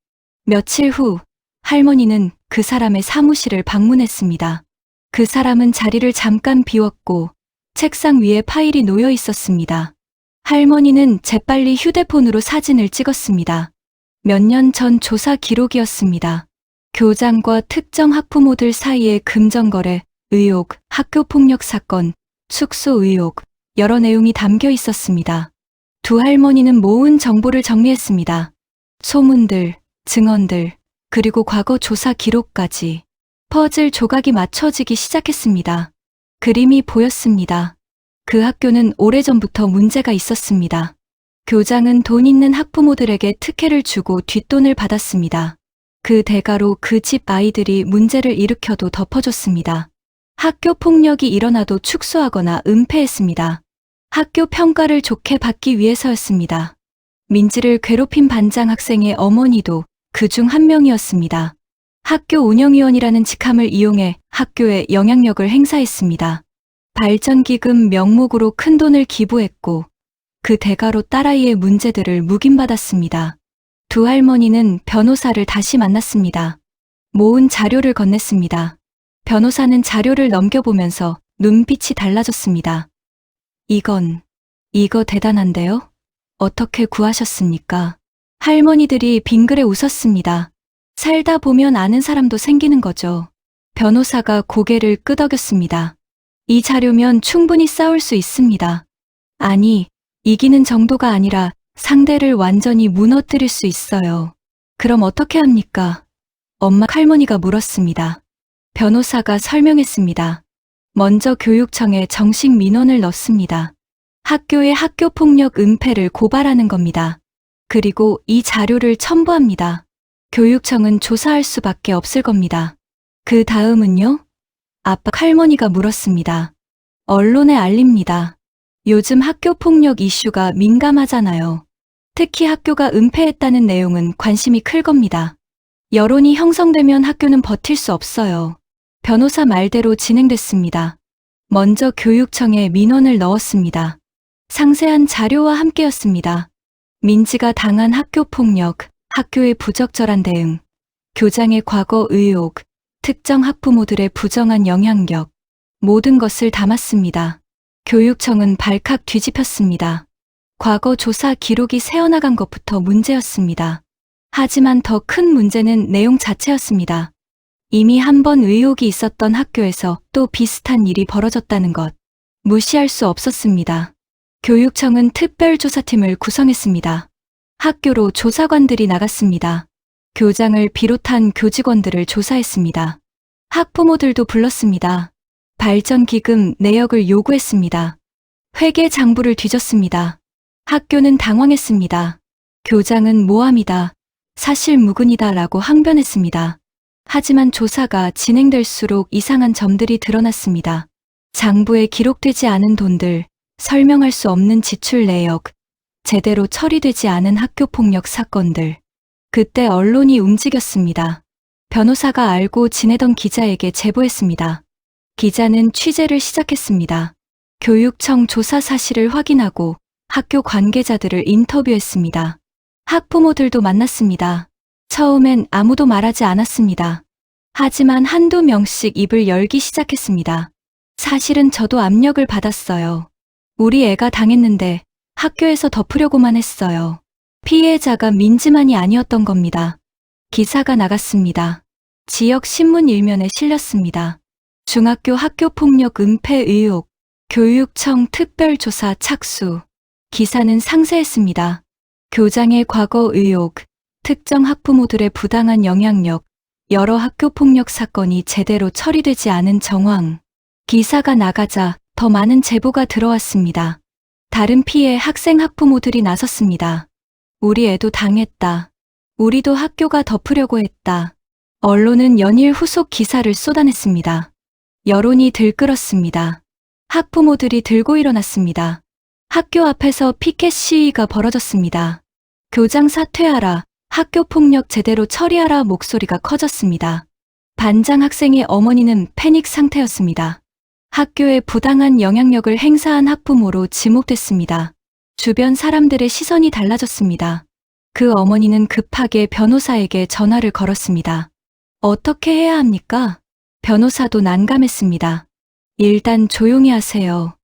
며칠 후 할머니는 그 사람의 사무실을 방문했습니다. 그 사람은 자리를 잠깐 비웠고 책상 위에 파일이 놓여 있었습니다. 할머니는 재빨리 휴대폰으로 사진을 찍었습니다. 몇 년 전 조사 기록이었습니다. 교장과 특정 학부모들 사이의 금전거래, 의혹, 학교폭력 사건, 숙소 의혹, 여러 내용이 담겨 있었습니다. 두 할머니는 모은 정보를 정리했습니다. 소문들, 증언들, 그리고 과거 조사 기록까지. 퍼즐 조각이 맞춰지기 시작했습니다. 그림이 보였습니다. 그 학교는 오래전부터 문제가 있었습니다. 교장은 돈 있는 학부모들에게 특혜를 주고 뒷돈을 받았습니다. 그 대가로 그 집 아이들이 문제를 일으켜도 덮어줬습니다. 학교 폭력이 일어나도 축소하거나 은폐했습니다. 학교 평가를 좋게 받기 위해서였습니다. 민지를 괴롭힌 반장 학생의 어머니도 그중 한 명이었습니다. 학교 운영위원이라는 직함을 이용해 학교에 영향력을 행사했습니다. 발전기금 명목으로 큰 돈을 기부했고 그 대가로 딸아이의 문제들을 묵인받았습니다. 두 할머니는 변호사를 다시 만났습니다. 모은 자료를 건넸습니다. 변호사는 자료를 넘겨보면서 눈빛이 달라졌습니다. 이거 대단한데요? 어떻게 구하셨습니까? 할머니들이 빙그레 웃었습니다. 살다 보면 아는 사람도 생기는 거죠. 변호사가 고개를 끄덕였습니다. 이 자료면 충분히 싸울 수 있습니다. 아니, 이기는 정도가 아니라 상대를 완전히 무너뜨릴 수 있어요. 그럼 어떻게 합니까? 엄마 할머니가 물었습니다. 변호사가 설명했습니다. 먼저 교육청에 정식 민원을 넣습니다. 학교의 학교폭력 은폐를 고발하는 겁니다. 그리고 이 자료를 첨부합니다. 교육청은 조사할 수밖에 없을 겁니다. 그 다음은요? 아빠 할머니가 물었습니다. 언론에 알립니다. 요즘 학교폭력 이슈가 민감하잖아요. 특히 학교가 은폐했다는 내용은 관심이 클 겁니다. 여론이 형성되면 학교는 버틸 수 없어요. 변호사 말대로 진행됐습니다. 먼저 교육청에 민원을 넣었습니다. 상세한 자료와 함께였습니다. 민지가 당한 학교폭력, 학교의 부적절한 대응, 교장의 과거 의혹, 특정 학부모들의 부정한 영향력, 모든 것을 담았습니다. 교육청은 발칵 뒤집혔습니다. 과거 조사 기록이 새어나간 것부터 문제였습니다. 하지만 더 큰 문제는 내용 자체였습니다. 이미 한 번 의혹이 있었던 학교에서 또 비슷한 일이 벌어졌다는 것. 무시할 수 없었습니다. 교육청은 특별조사팀을 구성했습니다. 학교로 조사관들이 나갔습니다. 교장을 비롯한 교직원들을 조사했습니다. 학부모들도 불렀습니다. 발전기금 내역을 요구했습니다. 회계 장부를 뒤졌습니다. 학교는 당황했습니다. 교장은 모함이다, 사실무근이다 라고 항변했습니다. 하지만 조사가 진행될수록 이상한 점들이 드러났습니다. 장부에 기록되지 않은 돈들, 설명할 수 없는 지출 내역, 제대로 처리되지 않은 학교폭력 사건들. 그때 언론이 움직였습니다. 변호사가 알고 지내던 기자에게 제보했습니다. 기자는 취재를 시작했습니다. 교육청 조사 사실을 확인하고 학교 관계자들을 인터뷰했습니다. 학부모들도 만났습니다. 처음엔 아무도 말하지 않았습니다. 하지만 한두 명씩 입을 열기 시작했습니다. 사실은 저도 압력을 받았어요. 우리 애가 당했는데 학교에서 덮으려고만 했어요. 피해자가 민지만이 아니었던 겁니다. 기사가 나갔습니다. 지역 신문 일면에 실렸습니다. 중학교 학교폭력 은폐 의혹, 교육청 특별조사 착수. 기사는 상세했습니다. 교장의 과거 의혹, 특정 학부모들의 부당한 영향력, 여러 학교폭력 사건이 제대로 처리되지 않은 정황. 기사가 나가자 더 많은 제보가 들어왔습니다. 다른 피해 학생 학부모들이 나섰습니다. 우리 애도 당했다. 우리도 학교가 덮으려고 했다. 언론은 연일 후속 기사를 쏟아냈습니다. 여론이 들끓었습니다. 학부모들이 들고 일어났습니다. 학교 앞에서 피켓 시위가 벌어졌습니다. 교장 사퇴하라, 학교 폭력 제대로 처리하라 목소리가 커졌습니다. 반장 학생의 어머니는 패닉 상태였습니다. 학교에 부당한 영향력을 행사한 학부모로 지목됐습니다. 주변 사람들의 시선이 달라졌습니다. 그 어머니는 급하게 변호사에게 전화를 걸었습니다. 어떻게 해야 합니까? 변호사도 난감했습니다. 일단 조용히 하세요.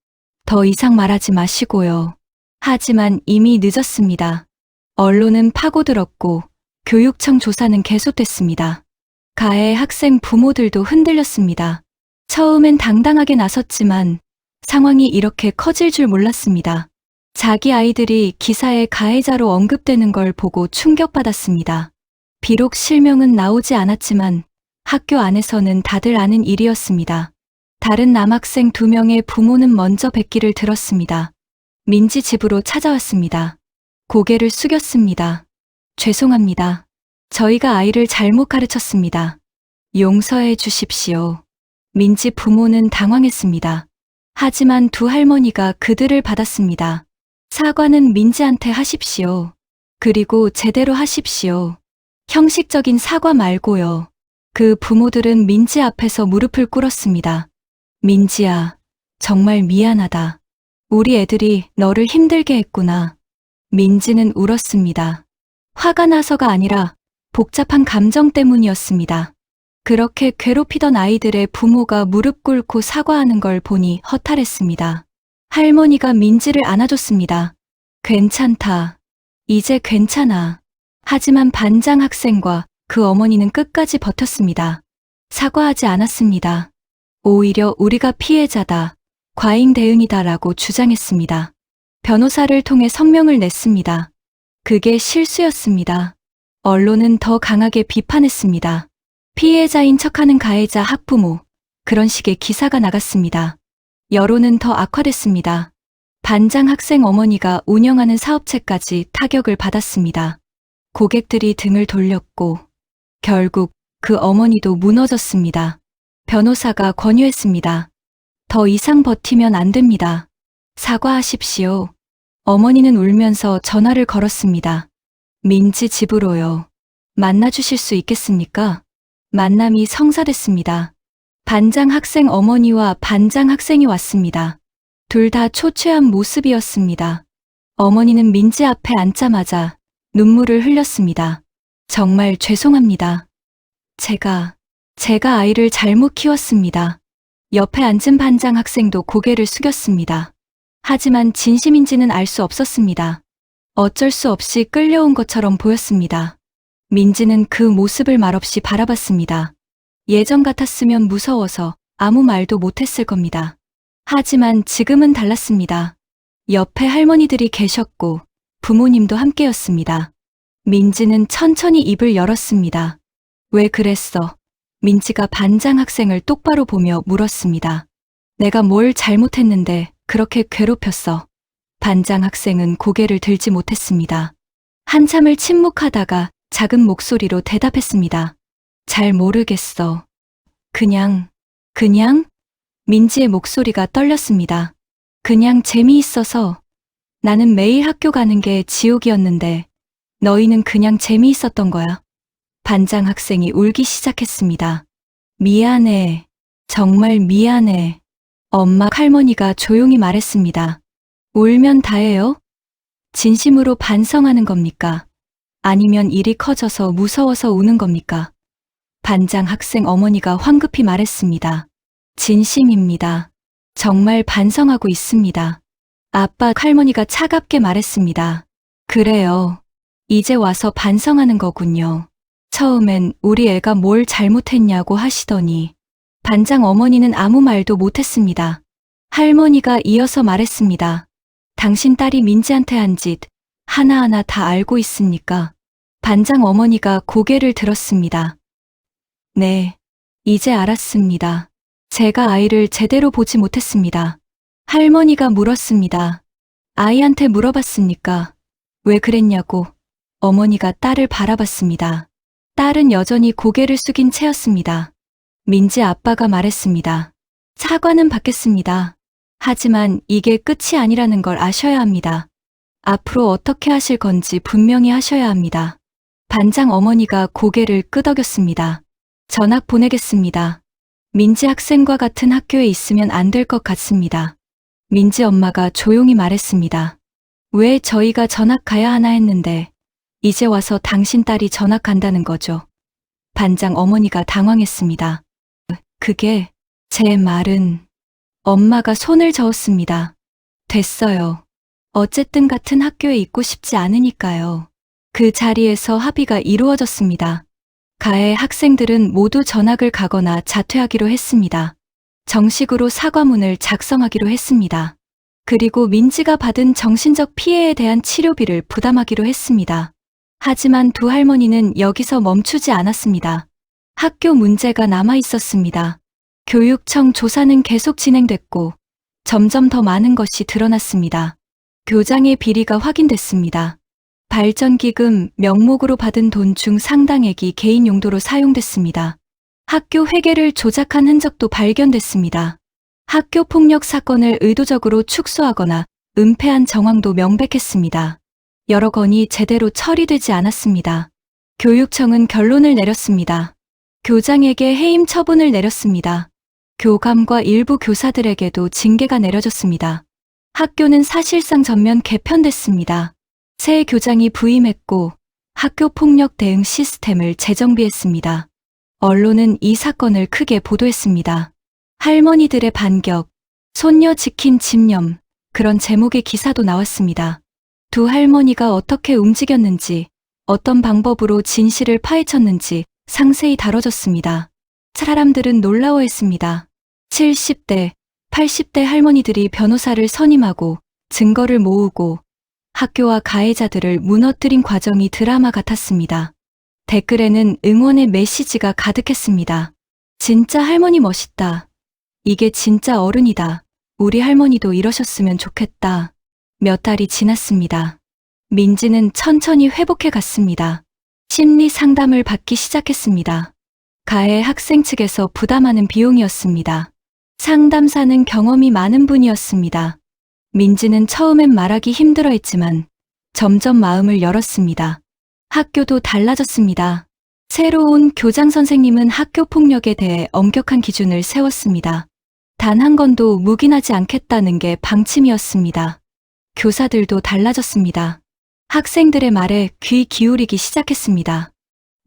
더 이상 말하지 마시고요. 하지만 이미 늦었습니다. 언론은 파고들었고 교육청 조사는 계속됐습니다. 가해 학생 부모들도 흔들렸습니다. 처음엔 당당하게 나섰지만 상황이 이렇게 커질 줄 몰랐습니다. 자기 아이들이 기사의 가해자로 언급되는 걸 보고 충격받았습니다. 비록 실명은 나오지 않았지만 학교 안에서는 다들 아는 일이었습니다. 다른 남학생 2명의 부모는 먼저 뵙기를 들었습니다. 민지 집으로 찾아왔습니다. 고개를 숙였습니다. 죄송합니다. 저희가 아이를 잘못 가르쳤습니다. 용서해 주십시오. 민지 부모는 당황했습니다. 하지만 두 할머니가 그들을 받았습니다. 사과는 민지한테 하십시오. 그리고 제대로 하십시오. 형식적인 사과 말고요. 그 부모들은 민지 앞에서 무릎을 꿇었습니다. 민지야, 정말 미안하다. 우리 애들이 너를 힘들게 했구나. 민지는 울었습니다. 화가 나서가 아니라 복잡한 감정 때문이었습니다. 그렇게 괴롭히던 아이들의 부모가 무릎 꿇고 사과하는 걸 보니 허탈했습니다. 할머니가 민지를 안아줬습니다. 괜찮다. 이제 괜찮아. 하지만 반장 학생과 그 어머니는 끝까지 버텼습니다. 사과하지 않았습니다. 오히려 우리가 피해자다, 과잉 대응이다라고 주장했습니다. 변호사를 통해 성명을 냈습니다. 그게 실수였습니다. 언론은 더 강하게 비판했습니다. 피해자인 척하는 가해자 학부모, 그런 식의 기사가 나갔습니다. 여론은 더 악화됐습니다. 반장 학생 어머니가 운영하는 사업체까지 타격을 받았습니다. 고객들이 등을 돌렸고 결국 그 어머니도 무너졌습니다. 변호사가 권유했습니다. 더 이상 버티면 안 됩니다. 사과하십시오. 어머니는 울면서 전화를 걸었습니다. 민지 집으로요. 만나주실 수 있겠습니까? 만남이 성사됐습니다. 반장 학생 어머니와 반장 학생이 왔습니다. 둘 다 초췌한 모습이었습니다. 어머니는 민지 앞에 앉자마자 눈물을 흘렸습니다. 정말 죄송합니다. 제가 아이를 잘못 키웠습니다. 옆에 앉은 반장 학생도 고개를 숙였습니다. 하지만 진심인지는 알 수 없었습니다. 어쩔 수 없이 끌려온 것처럼 보였습니다. 민지는 그 모습을 말없이 바라봤습니다. 예전 같았으면 무서워서 아무 말도 못했을 겁니다. 하지만 지금은 달랐습니다. 옆에 할머니들이 계셨고 부모님도 함께였습니다. 민지는 천천히 입을 열었습니다. 왜 그랬어? 민지가 반장 학생을 똑바로 보며 물었습니다. 내가 뭘 잘못했는데 그렇게 괴롭혔어? 반장 학생은 고개를 들지 못했습니다. 한참을 침묵하다가 작은 목소리로 대답했습니다. 잘 모르겠어. 그냥? 민지의 목소리가 떨렸습니다. 그냥 재미있어서. 나는 매일 학교 가는 게 지옥이었는데 너희는 그냥 재미있었던 거야. 반장 학생이 울기 시작했습니다. 미안해. 정말 미안해. 엄마 할머니가 조용히 말했습니다. 울면 다예요? 진심으로 반성하는 겁니까? 아니면 일이 커져서 무서워서 우는 겁니까? 반장 학생 어머니가 황급히 말했습니다. 진심입니다. 정말 반성하고 있습니다. 아빠 할머니가 차갑게 말했습니다. 그래요. 이제 와서 반성하는 거군요. 처음엔 우리 애가 뭘 잘못했냐고 하시더니 반장 어머니는 아무 말도 못했습니다. 할머니가 이어서 말했습니다. 당신 딸이 민지한테 한 짓 하나하나 다 알고 있습니까? 반장 어머니가 고개를 들었습니다. 네, 이제 알았습니다. 제가 아이를 제대로 보지 못했습니다. 할머니가 물었습니다. 아이한테 물어봤습니까? 왜 그랬냐고 어머니가 딸을 바라봤습니다. 딸은 여전히 고개를 숙인 채였습니다. 민지 아빠가 말했습니다. 사과는 받겠습니다. 하지만 이게 끝이 아니라는 걸 아셔야 합니다. 앞으로 어떻게 하실 건지 분명히 하셔야 합니다. 반장 어머니가 고개를 끄덕였습니다. 전학 보내겠습니다. 민지 학생과 같은 학교에 있으면 안 될 것 같습니다. 민지 엄마가 조용히 말했습니다. 왜 저희가 전학 가야 하나 했는데 이제 와서 당신 딸이 전학 간다는 거죠. 반장 어머니가 당황했습니다. 그게 제 말은 엄마가 손을 저었습니다. 됐어요. 어쨌든 같은 학교에 있고 싶지 않으니까요. 그 자리에서 합의가 이루어졌습니다. 가해 학생들은 모두 전학을 가거나 자퇴하기로 했습니다. 정식으로 사과문을 작성하기로 했습니다. 그리고 민지가 받은 정신적 피해에 대한 치료비를 부담하기로 했습니다. 하지만 두 할머니는 여기서 멈추지 않았습니다. 학교 문제가 남아 있었습니다. 교육청 조사는 계속 진행됐고 점점 더 많은 것이 드러났습니다. 교장의 비리가 확인됐습니다. 발전기금 명목으로 받은 돈 중 상당액이 개인 용도로 사용됐습니다. 학교 회계를 조작한 흔적도 발견됐습니다. 학교 폭력 사건을 의도적으로 축소하거나 은폐한 정황도 명백했습니다. 여러 건이 제대로 처리되지 않았습니다. 교육청은 결론을 내렸습니다. 교장에게 해임 처분을 내렸습니다. 교감과 일부 교사들에게도 징계가 내려졌습니다. 학교는 사실상 전면 개편됐습니다. 새 교장이 부임했고 학교 폭력 대응 시스템을 재정비했습니다. 언론은 이 사건을 크게 보도했습니다. 할머니들의 반격, 손녀 지킨 집념, 그런 제목의 기사도 나왔습니다. 두 할머니가 어떻게 움직였는지, 어떤 방법으로 진실을 파헤쳤는지 상세히 다뤄졌습니다. 사람들은 놀라워했습니다. 70대, 80대 할머니들이 변호사를 선임하고 증거를 모으고 학교와 가해자들을 무너뜨린 과정이 드라마 같았습니다. 댓글에는 응원의 메시지가 가득했습니다. 진짜 할머니 멋있다. 이게 진짜 어른이다. 우리 할머니도 이러셨으면 좋겠다. 몇 달이 지났습니다. 민지는 천천히 회복해 갔습니다. 심리 상담을 받기 시작했습니다. 가해 학생 측에서 부담하는 비용이었습니다. 상담사는 경험이 많은 분이었습니다. 민지는 처음엔 말하기 힘들어했지만 점점 마음을 열었습니다. 학교도 달라졌습니다. 새로운 교장 선생님은 학교 폭력에 대해 엄격한 기준을 세웠습니다. 단 한 건도 묵인하지 않겠다는 게 방침이었습니다. 교사들도 달라졌습니다. 학생들의 말에 귀 기울이기 시작했습니다.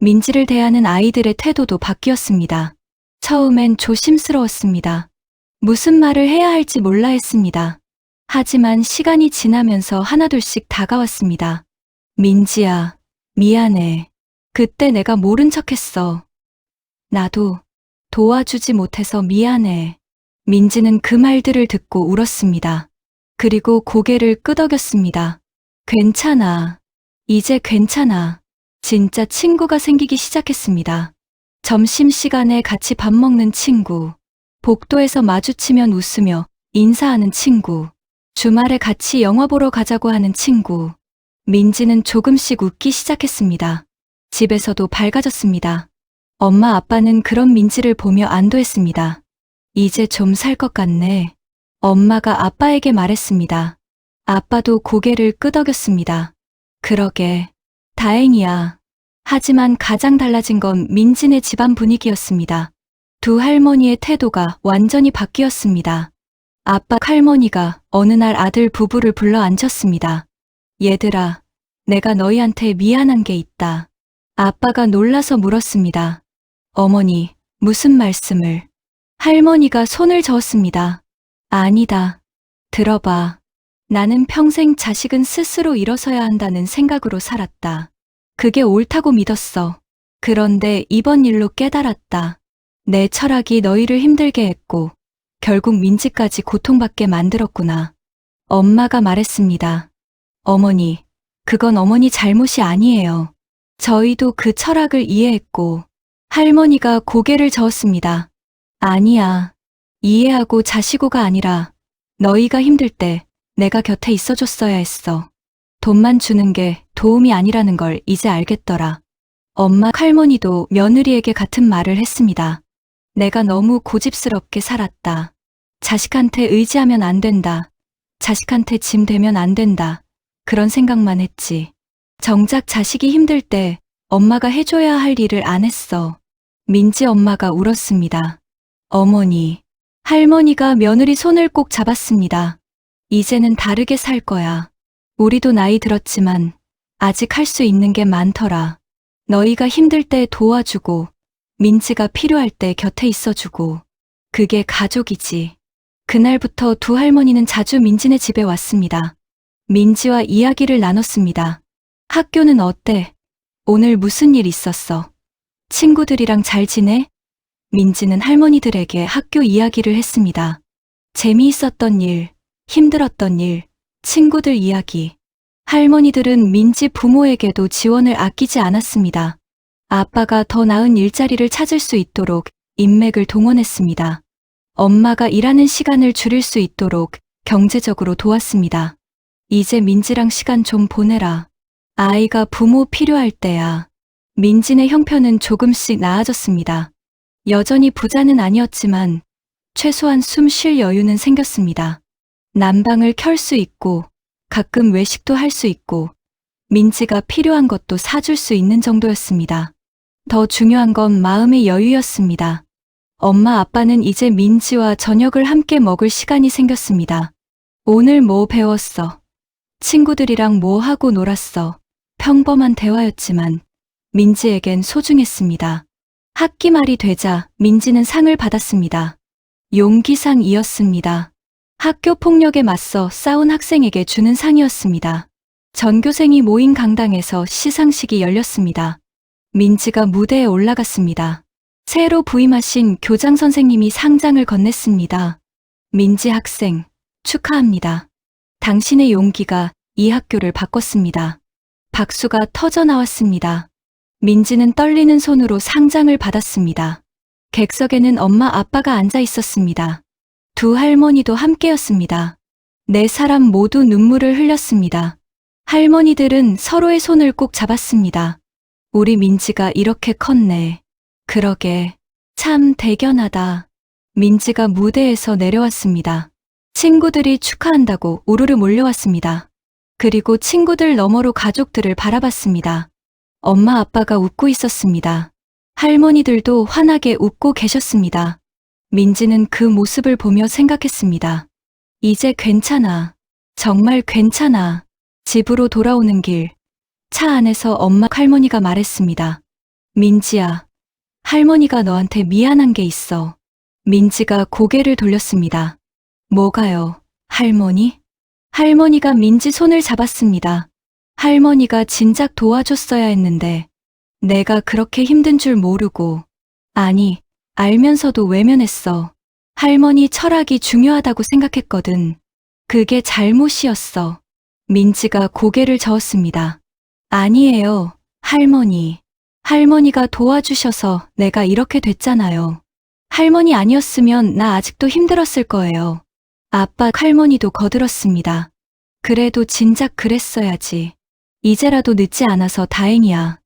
민지를 대하는 아이들의 태도도 바뀌었습니다. 처음엔 조심스러웠습니다. 무슨 말을 해야 할지 몰라 했습니다. 하지만 시간이 지나면서 하나둘씩 다가왔습니다. 민지야, 미안해. 그때 내가 모른 척했어. 나도 도와주지 못해서 미안해. 민지는 그 말들을 듣고 울었습니다. 그리고 고개를 끄덕였습니다. 괜찮아. 이제 괜찮아. 진짜 친구가 생기기 시작했습니다. 점심시간에 같이 밥 먹는 친구. 복도에서 마주치면 웃으며 인사하는 친구. 주말에 같이 영화 보러 가자고 하는 친구. 민지는 조금씩 웃기 시작했습니다. 집에서도 밝아졌습니다. 엄마 아빠는 그런 민지를 보며 안도했습니다. 이제 좀 살 것 같네. 엄마가 아빠에게 말했습니다. 아빠도 고개를 끄덕였습니다. 그러게. 다행이야. 하지만 가장 달라진 건 민지네 집안 분위기였습니다. 두 할머니의 태도가 완전히 바뀌었습니다. 아빠 할머니가 어느 날 아들 부부를 불러 앉혔습니다. 얘들아, 내가 너희한테 미안한 게 있다. 아빠가 놀라서 물었습니다. 어머니, 무슨 말씀을? 할머니가 손을 저었습니다. 아니다. 들어봐. 나는 평생 자식은 스스로 일어서야 한다는 생각으로 살았다. 그게 옳다고 믿었어. 그런데 이번 일로 깨달았다. 내 철학이 너희를 힘들게 했고 결국 민지까지 고통받게 만들었구나. 엄마가 말했습니다. 어머니, 그건 어머니 잘못이 아니에요. 저희도 그 철학을 이해했고. 할머니가 고개를 저었습니다. 아니야. 이해하고 자시고가 아니라 너희가 힘들 때 내가 곁에 있어줬어야 했어. 돈만 주는 게 도움이 아니라는 걸 이제 알겠더라. 엄마, 할머니도 며느리에게 같은 말을 했습니다. 내가 너무 고집스럽게 살았다. 자식한테 의지하면 안 된다. 자식한테 짐 되면 안 된다. 그런 생각만 했지. 정작 자식이 힘들 때 엄마가 해줘야 할 일을 안 했어. 민지 엄마가 울었습니다. 어머니, 할머니가 며느리 손을 꼭 잡았습니다. 이제는 다르게 살 거야. 우리도 나이 들었지만 아직 할 수 있는 게 많더라. 너희가 힘들 때 도와주고 민지가 필요할 때 곁에 있어주고 그게 가족이지. 그날부터 두 할머니는 자주 민지네 집에 왔습니다. 민지와 이야기를 나눴습니다. 학교는 어때? 오늘 무슨 일 있었어? 친구들이랑 잘 지내? 민지는 할머니들에게 학교 이야기를 했습니다. 재미있었던 일, 힘들었던 일, 친구들 이야기. 할머니들은 민지 부모에게도 지원을 아끼지 않았습니다. 아빠가 더 나은 일자리를 찾을 수 있도록 인맥을 동원했습니다. 엄마가 일하는 시간을 줄일 수 있도록 경제적으로 도왔습니다. 이제 민지랑 시간 좀 보내라. 아이가 부모 필요할 때야. 민지네 형편은 조금씩 나아졌습니다. 여전히 부자는 아니었지만 최소한 숨 쉴 여유는 생겼습니다. 난방을 켤 수 있고 가끔 외식도 할 수 있고 민지가 필요한 것도 사줄 수 있는 정도였습니다. 더 중요한 건 마음의 여유였습니다. 엄마 아빠는 이제 민지와 저녁을 함께 먹을 시간이 생겼습니다. 오늘 뭐 배웠어? 친구들이랑 뭐 하고 놀았어? 평범한 대화였지만 민지에겐 소중했습니다. 학기 말이 되자 민지는 상을 받았습니다. 용기상이었습니다. 학교 폭력에 맞서 싸운 학생에게 주는 상이었습니다. 전교생이 모인 강당에서 시상식이 열렸습니다. 민지가 무대에 올라갔습니다. 새로 부임하신 교장 선생님이 상장을 건넸습니다. 민지 학생, 축하합니다. 당신의 용기가 이 학교를 바꿨습니다. 박수가 터져 나왔습니다. 민지는 떨리는 손으로 상장을 받았습니다. 객석에는 엄마 아빠가 앉아 있었습니다. 두 할머니도 함께였습니다. 네 사람 모두 눈물을 흘렸습니다. 할머니들은 서로의 손을 꼭 잡았습니다. 우리 민지가 이렇게 컸네. 그러게, 참 대견하다. 민지가 무대에서 내려왔습니다. 친구들이 축하한다고 우르르 몰려왔습니다. 그리고 친구들 너머로 가족들을 바라봤습니다. 엄마 아빠가 웃고 있었습니다. 할머니들도 환하게 웃고 계셨습니다. 민지는 그 모습을 보며 생각했습니다. 이제 괜찮아. 정말 괜찮아. 집으로 돌아오는 길, 차 안에서 엄마 할머니가 말했습니다. 민지야, 할머니가 너한테 미안한 게 있어. 민지가 고개를 돌렸습니다. 뭐가요, 할머니? 할머니가 민지 손을 잡았습니다. 할머니가 진작 도와줬어야 했는데 내가 그렇게 힘든 줄 모르고, 아니, 알면서도 외면했어. 할머니 철학이 중요하다고 생각했거든. 그게 잘못이었어. 민지가 고개를 저었습니다. 아니에요, 할머니. 할머니가 도와주셔서 내가 이렇게 됐잖아요. 할머니 아니었으면 나 아직도 힘들었을 거예요. 아빠, 할머니도 거들었습니다. 그래도 진작 그랬어야지. 이제라도 늦지 않아서 다행이야.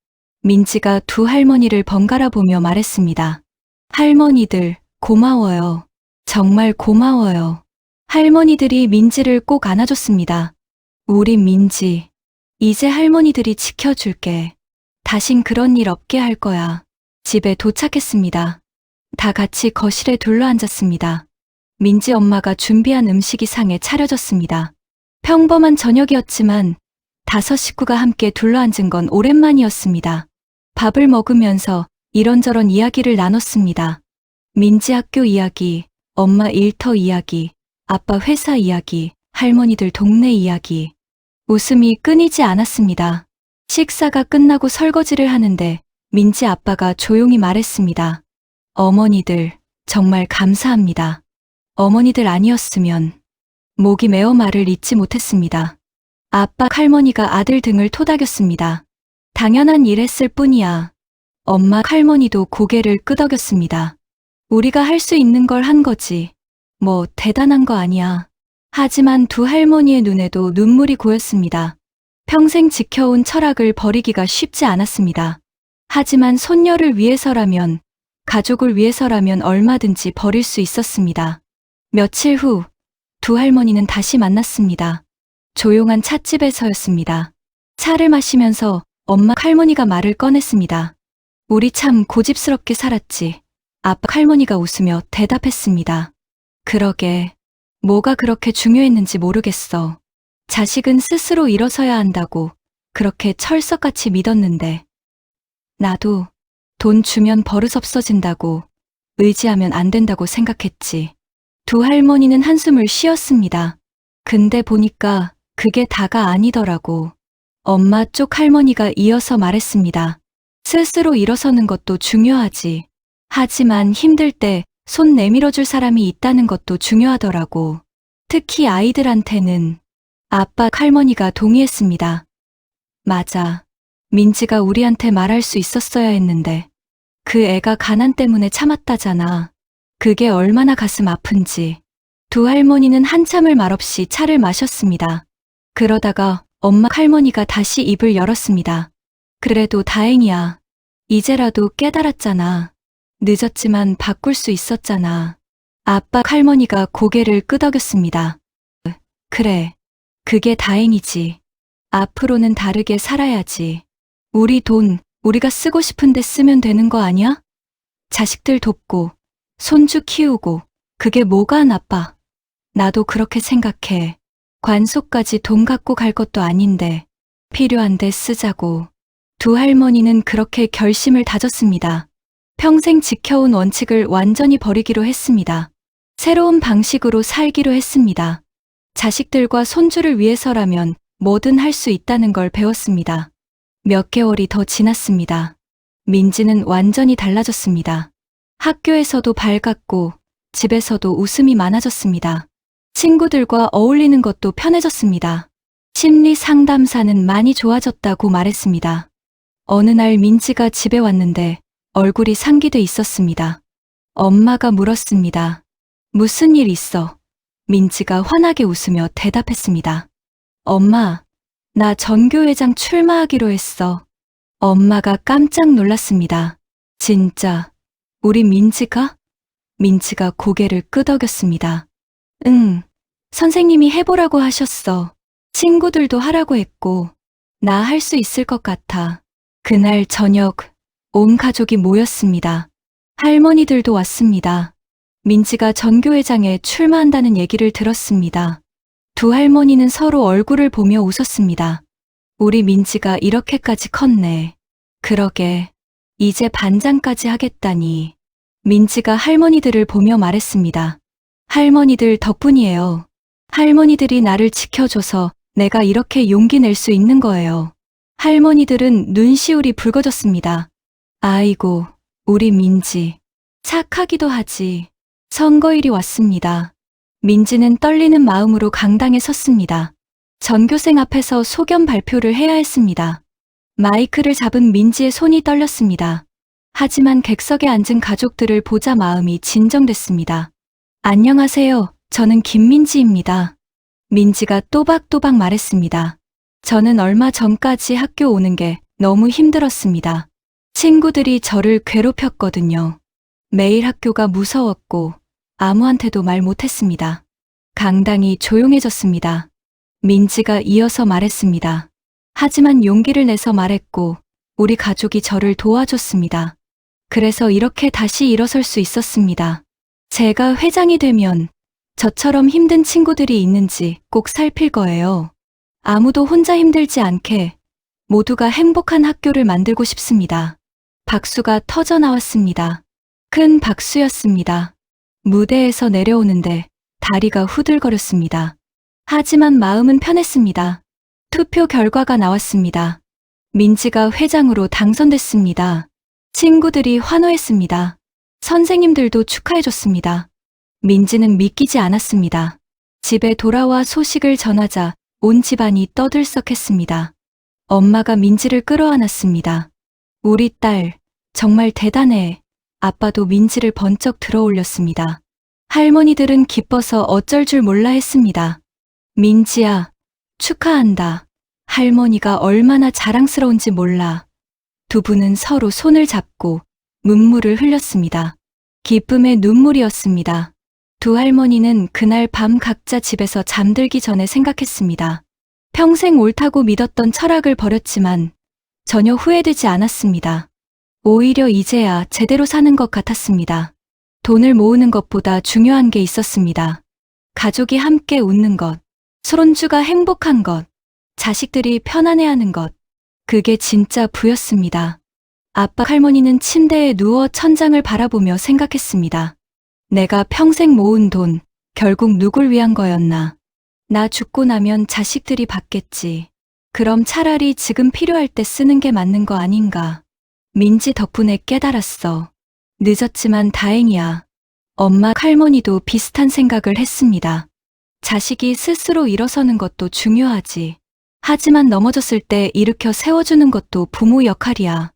민지가 두 할머니를 번갈아 보며 말했습니다. 할머니들, 고마워요. 정말 고마워요. 할머니들이 민지를 꼭 안아줬습니다. 우리 민지, 이제 할머니들이 지켜줄게. 다신 그런 일 없게 할 거야. 집에 도착했습니다. 다 같이 거실에 둘러앉았습니다. 민지 엄마가 준비한 음식이 상에 차려졌습니다. 평범한 저녁이었지만 5 식구가 함께 둘러앉은 건 오랜만이었습니다. 밥을 먹으면서 이런저런 이야기를 나눴습니다. 민지 학교 이야기, 엄마 일터 이야기, 아빠 회사 이야기, 할머니들 동네 이야기. 웃음이 끊이지 않았습니다. 식사가 끝나고 설거지를 하는데 민지 아빠가 조용히 말했습니다. 어머니들, 정말 감사합니다. 어머니들 아니었으면. 목이 메어 말을 잇지 못했습니다. 아빠, 할머니가 아들 등을 토닥였습니다. 당연한 일 했을 뿐이야. 엄마, 할머니도 고개를 끄덕였습니다. 우리가 할 수 있는 걸 한 거지. 뭐 대단한 거 아니야. 하지만 두 할머니의 눈에도 눈물이 고였습니다. 평생 지켜온 철학을 버리기가 쉽지 않았습니다. 하지만 손녀를 위해서라면, 가족을 위해서라면 얼마든지 버릴 수 있었습니다. 며칠 후, 두 할머니는 다시 만났습니다. 조용한 찻집에서였습니다. 차를 마시면서 엄마 할머니가 말을 꺼냈습니다. 우리 참 고집스럽게 살았지. 아빠 할머니가 웃으며 대답했습니다. 그러게, 뭐가 그렇게 중요했는지 모르겠어. 자식은 스스로 일어서야 한다고 그렇게 철석같이 믿었는데. 나도 돈 주면 버릇 없어진다고, 의지하면 안 된다고 생각했지. 두 할머니는 한숨을 쉬었습니다. 근데 보니까 그게 다가 아니더라고. 엄마 쪽 할머니가 이어서 말했습니다. 스스로 일어서는 것도 중요하지. 하지만 힘들 때 손 내밀어줄 사람이 있다는 것도 중요하더라고. 특히 아이들한테는. 아빠 할머니가 동의했습니다. 맞아. 민지가 우리한테 말할 수 있었어야 했는데. 그 애가 가난 때문에 참았다잖아. 그게 얼마나 가슴 아픈지. 두 할머니는 한참을 말없이 차를 마셨습니다. 그러다가 엄마 할머니가 다시 입을 열었습니다. 그래도 다행이야. 이제라도 깨달았잖아. 늦었지만 바꿀 수 있었잖아. 아빠 할머니가 고개를 끄덕였습니다. 그래. 그게 다행이지. 앞으로는 다르게 살아야지. 우리 돈, 우리가 쓰고 싶은데 쓰면 되는 거 아니야? 자식들 돕고, 손주 키우고, 그게 뭐가 나빠? 나도 그렇게 생각해. 관속까지 돈 갖고 갈 것도 아닌데, 필요한데 쓰자고. 두 할머니는 그렇게 결심을 다졌습니다. 평생 지켜온 원칙을 완전히 버리기로 했습니다. 새로운 방식으로 살기로 했습니다. 자식들과 손주를 위해서라면 뭐든 할 수 있다는 걸 배웠습니다. 몇 개월이 더 지났습니다. 민지는 완전히 달라졌습니다. 학교에서도 밝았고 집에서도 웃음이 많아졌습니다. 친구들과 어울리는 것도 편해졌습니다. 심리 상담사는 많이 좋아졌다고 말했습니다. 어느 날 민지가 집에 왔는데 얼굴이 상기돼 있었습니다. 엄마가 물었습니다. 무슨 일 있어? 민지가 환하게 웃으며 대답했습니다. 엄마, 나 전교회장 출마하기로 했어. 엄마가 깜짝 놀랐습니다. 진짜, 우리 민지가? 민지가 고개를 끄덕였습니다. 응, 선생님이 해보라고 하셨어. 친구들도 하라고 했고, 나 할 수 있을 것 같아. 그날 저녁, 온 가족이 모였습니다. 할머니들도 왔습니다. 민지가 전교회장에 출마한다는 얘기를 들었습니다. 두 할머니는 서로 얼굴을 보며 웃었습니다. 우리 민지가 이렇게까지 컸네. 그러게, 이제 반장까지 하겠다니. 민지가 할머니들을 보며 말했습니다. 할머니들 덕분이에요. 할머니들이 나를 지켜줘서 내가 이렇게 용기 낼 수 있는 거예요. 할머니들은 눈시울이 붉어졌습니다. 아이고, 우리 민지. 착하기도 하지. 선거일이 왔습니다. 민지는 떨리는 마음으로 강당에 섰습니다. 전교생 앞에서 소견 발표를 해야 했습니다. 마이크를 잡은 민지의 손이 떨렸습니다. 하지만 객석에 앉은 가족들을 보자 마음이 진정됐습니다. 안녕하세요. 저는 김민지입니다. 민지가 또박또박 말했습니다. 저는 얼마 전까지 학교 오는 게 너무 힘들었습니다. 친구들이 저를 괴롭혔거든요. 매일 학교가 무서웠고 아무한테도 말 못했습니다. 강당이 조용해졌습니다. 민지가 이어서 말했습니다. 하지만 용기를 내서 말했고 우리 가족이 저를 도와줬습니다. 그래서 이렇게 다시 일어설 수 있었습니다. 제가 회장이 되면 저처럼 힘든 친구들이 있는지 꼭 살필 거예요. 아무도 혼자 힘들지 않게 모두가 행복한 학교를 만들고 싶습니다. 박수가 터져 나왔습니다. 큰 박수였습니다. 무대에서 내려오는데 다리가 후들거렸습니다. 하지만 마음은 편했습니다. 투표 결과가 나왔습니다. 민지가 회장으로 당선됐습니다. 친구들이 환호했습니다. 선생님들도 축하해줬습니다. 민지는 믿기지 않았습니다. 집에 돌아와 소식을 전하자 온 집안이 떠들썩했습니다. 엄마가 민지를 끌어안았습니다. 우리 딸, 정말 대단해. 아빠도 민지를 번쩍 들어올렸습니다. 할머니들은 기뻐서 어쩔 줄 몰라 했습니다. 민지야, 축하한다. 할머니가 얼마나 자랑스러운지 몰라. 두 분은 서로 손을 잡고 눈물을 흘렸습니다. 기쁨의 눈물이었습니다. 두 할머니는 그날 밤 각자 집에서 잠들기 전에 생각했습니다. 평생 옳다고 믿었던 철학을 버렸지만 전혀 후회되지 않았습니다. 오히려 이제야 제대로 사는 것 같았습니다. 돈을 모으는 것보다 중요한 게 있었습니다. 가족이 함께 웃는 것, 손주가 행복한 것, 자식들이 편안해하는 것, 그게 진짜 부였습니다. 아빠 할머니는 침대에 누워 천장을 바라보며 생각했습니다. 내가 평생 모은 돈, 결국 누굴 위한 거였나? 나 죽고 나면 자식들이 받겠지. 그럼 차라리 지금 필요할 때 쓰는 게 맞는 거 아닌가? 민지 덕분에 깨달았어. 늦었지만 다행이야. 엄마 할머니도 비슷한 생각을 했습니다. 자식이 스스로 일어서는 것도 중요하지. 하지만 넘어졌을 때 일으켜 세워주는 것도 부모 역할이야.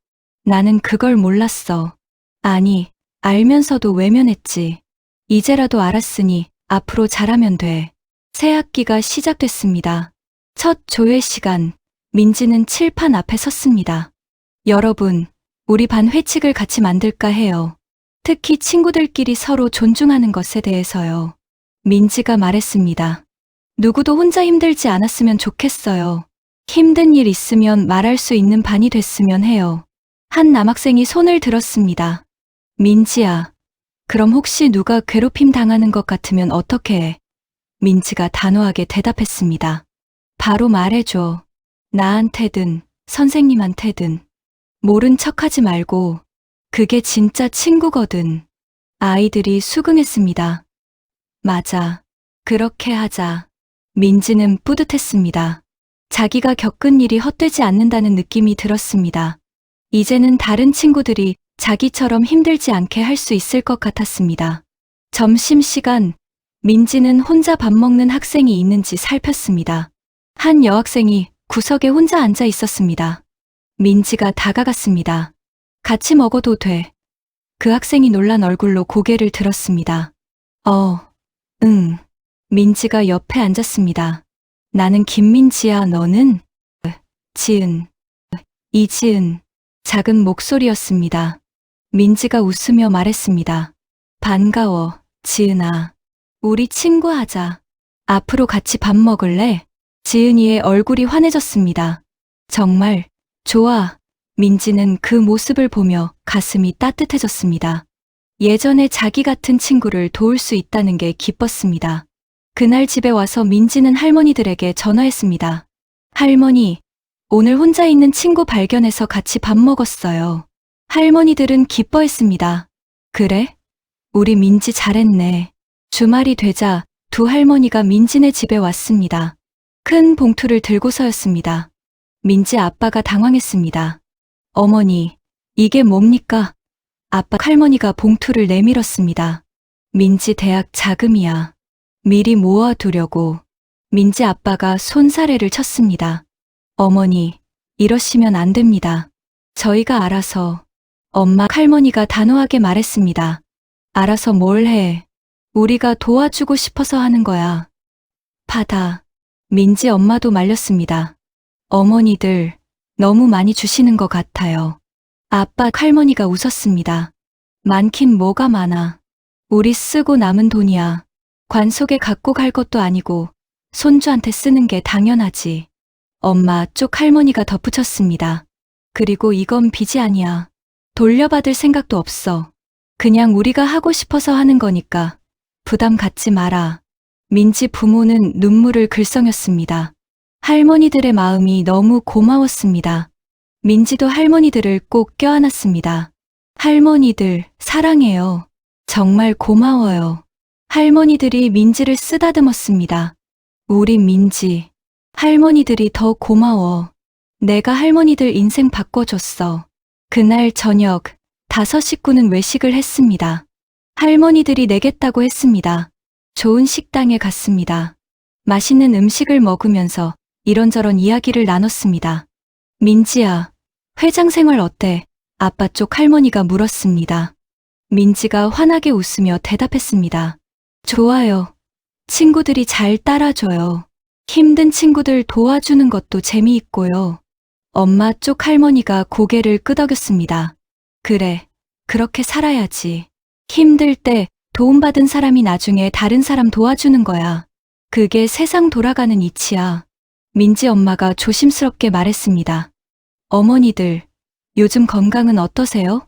나는 그걸 몰랐어. 아니, 알면서도 외면했지. 이제라도 알았으니 앞으로 잘하면 돼. 새 학기가 시작됐습니다. 첫 조회 시간, 민지는 칠판 앞에 섰습니다. 여러분, 우리 반 회칙을 같이 만들까 해요. 특히 친구들끼리 서로 존중하는 것에 대해서요. 민지가 말했습니다. 누구도 혼자 힘들지 않았으면 좋겠어요. 힘든 일 있으면 말할 수 있는 반이 됐으면 해요. 한 남학생이 손을 들었습니다. 민지야, 그럼 혹시 누가 괴롭힘 당하는 것 같으면 어떻게 해? 민지가 단호하게 대답했습니다. 바로 말해줘. 나한테든 선생님한테든. 모른 척하지 말고. 그게 진짜 친구거든. 아이들이 수긍했습니다. 맞아. 그렇게 하자. 민지는 뿌듯했습니다. 자기가 겪은 일이 헛되지 않는다는 느낌이 들었습니다. 이제는 다른 친구들이 자기처럼 힘들지 않게 할 수 있을 것 같았습니다. 점심시간, 민지는 혼자 밥 먹는 학생이 있는지 살폈습니다. 한 여학생이 구석에 혼자 앉아 있었습니다. 민지가 다가갔습니다. 같이 먹어도 돼. 그 학생이 놀란 얼굴로 고개를 들었습니다. 응. 민지가 옆에 앉았습니다. 나는 김민지야, 너는? 지은. 이지은. 작은 목소리였습니다. 민지가 웃으며 말했습니다. 반가워, 지은아. 우리 친구하자. 앞으로 같이 밥 먹을래? 지은이의 얼굴이 환해졌습니다. 정말 좋아. 민지는 그 모습을 보며 가슴이 따뜻해졌습니다. 예전에 자기 같은 친구를 도울 수 있다는 게 기뻤습니다. 그날 집에 와서 민지는 할머니들에게 전화했습니다. 할머니, 오늘 혼자 있는 친구 발견해서 같이 밥 먹었어요. 할머니들은 기뻐했습니다. 그래? 우리 민지 잘했네. 주말이 되자 두 할머니가 민지네 집에 왔습니다. 큰 봉투를 들고서였습니다. 민지 아빠가 당황했습니다. 어머니, 이게 뭡니까? 아빠 할머니가 봉투를 내밀었습니다. 민지 대학 자금이야. 미리 모아두려고. 민지 아빠가 손사래를 쳤습니다. 어머니, 이러시면 안 됩니다. 저희가 알아서. 엄마 할머니가 단호하게 말했습니다. 알아서 뭘 해. 우리가 도와주고 싶어서 하는 거야. 받아. 민지 엄마도 말렸습니다. 어머니들, 너무 많이 주시는 것 같아요. 아빠 할머니가 웃었습니다. 많긴 뭐가 많아. 우리 쓰고 남은 돈이야. 관속에 갖고 갈 것도 아니고 손주한테 쓰는 게 당연하지. 엄마 쪽 할머니가 덧붙였습니다. 그리고 이건 빚이 아니야. 돌려받을 생각도 없어. 그냥 우리가 하고 싶어서 하는 거니까 부담 갖지 마라. 민지 부모는 눈물을 글썽였습니다. 할머니들의 마음이 너무 고마웠습니다. 민지도 할머니들을 꼭 껴안았습니다. 할머니들, 사랑해요. 정말 고마워요. 할머니들이 민지를 쓰다듬었습니다. 우리 민지, 할머니들이 더 고마워. 내가 할머니들 인생 바꿔줬어. 그날 저녁, 5식구는 외식을 했습니다. 할머니들이 내겠다고 했습니다. 좋은 식당에 갔습니다. 맛있는 음식을 먹으면서 이런저런 이야기를 나눴습니다. 민지야, 회장 생활 어때? 아빠 쪽 할머니가 물었습니다. 민지가 환하게 웃으며 대답했습니다. 좋아요. 친구들이 잘 따라줘요. 힘든 친구들 도와주는 것도 재미있고요. 엄마 쪽 할머니가 고개를 끄덕였습니다. 그래, 그렇게 살아야지. 힘들 때 도움받은 사람이 나중에 다른 사람 도와주는 거야. 그게 세상 돌아가는 이치야. 민지 엄마가 조심스럽게 말했습니다. 어머니들, 요즘 건강은 어떠세요?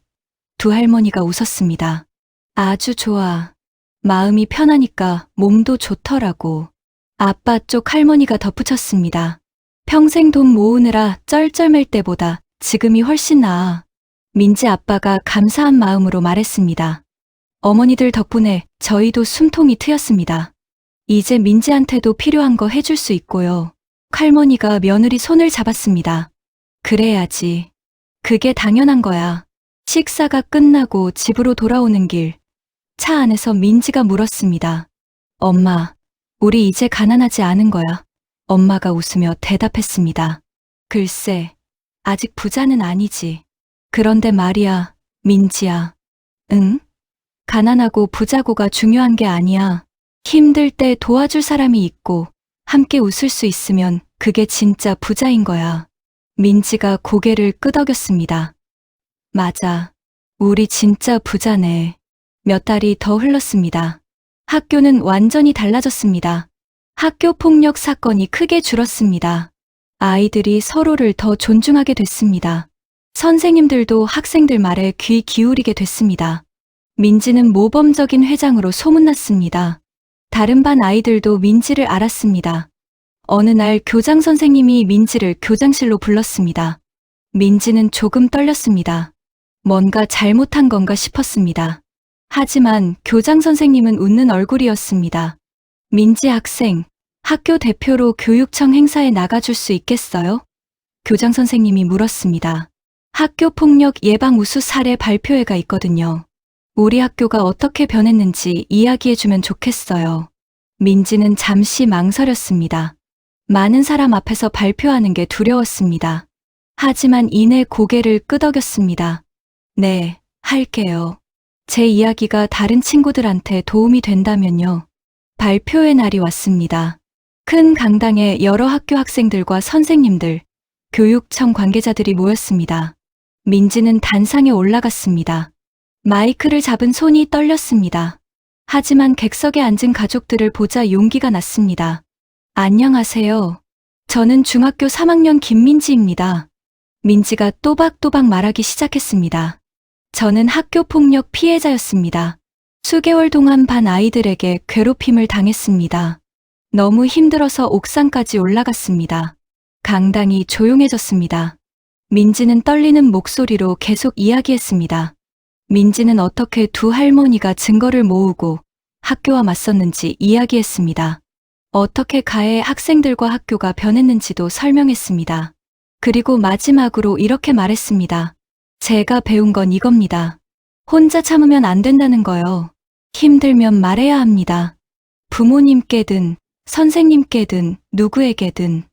두 할머니가 웃었습니다. 아주 좋아. 마음이 편하니까 몸도 좋더라고. 아빠 쪽 할머니가 덧붙였습니다. 평생 돈 모으느라 쩔쩔맬 때보다 지금이 훨씬 나아. 민지 아빠가 감사한 마음으로 말했습니다. 어머니들 덕분에 저희도 숨통이 트였습니다. 이제 민지한테도 필요한 거 해줄 수 있고요. 할머니가 며느리 손을 잡았습니다. 그래야지. 그게 당연한 거야. 식사가 끝나고 집으로 돌아오는 길, 차 안에서 민지가 물었습니다. 엄마, 우리 이제 가난하지 않은 거야? 엄마가 웃으며 대답했습니다. 글쎄, 아직 부자는 아니지. 그런데 말이야, 민지야. 응? 가난하고 부자고가 중요한 게 아니야. 힘들 때 도와줄 사람이 있고 함께 웃을 수 있으면 그게 진짜 부자인 거야. 민지가 고개를 끄덕였습니다. 맞아. 우리 진짜 부자네. 몇 달이 더 흘렀습니다. 학교는 완전히 달라졌습니다. 학교 폭력 사건이 크게 줄었습니다. 아이들이 서로를 더 존중하게 됐습니다. 선생님들도 학생들 말에 귀 기울이게 됐습니다. 민지는 모범적인 회장으로 소문났습니다. 다른 반 아이들도 민지를 알았습니다. 어느 날 교장 선생님이 민지를 교장실로 불렀습니다. 민지는 조금 떨렸습니다. 뭔가 잘못한 건가 싶었습니다. 하지만 교장 선생님은 웃는 얼굴이었습니다. 민지 학생, 학교 대표로 교육청 행사에 나가줄 수 있겠어요? 교장 선생님이 물었습니다. 학교 폭력 예방 우수 사례 발표회가 있거든요. 우리 학교가 어떻게 변했는지 이야기해주면 좋겠어요. 민지는 잠시 망설였습니다. 많은 사람 앞에서 발표하는 게 두려웠습니다. 하지만 이내 고개를 끄덕였습니다. 네, 할게요. 제 이야기가 다른 친구들한테 도움이 된다면요. 발표회 날이 왔습니다. 큰 강당에 여러 학교 학생들과 선생님들, 교육청 관계자들이 모였습니다. 민지는 단상에 올라갔습니다. 마이크를 잡은 손이 떨렸습니다. 하지만 객석에 앉은 가족들을 보자 용기가 났습니다. 안녕하세요. 저는 중학교 3학년 김민지입니다. 민지가 또박또박 말하기 시작했습니다. 저는 학교 폭력 피해자였습니다. 수개월 동안 반 아이들에게 괴롭힘을 당했습니다. 너무 힘들어서 옥상까지 올라갔습니다. 강당이 조용해졌습니다. 민지는 떨리는 목소리로 계속 이야기했습니다. 민지는 어떻게 두 할머니가 증거를 모으고 학교와 맞섰는지 이야기했습니다. 어떻게 가해 학생들과 학교가 변했는지도 설명했습니다. 그리고 마지막으로 이렇게 말했습니다. 제가 배운 건 이겁니다. 혼자 참으면 안 된다는 거요. 힘들면 말해야 합니다. 부모님께든 선생님께든 누구에게든.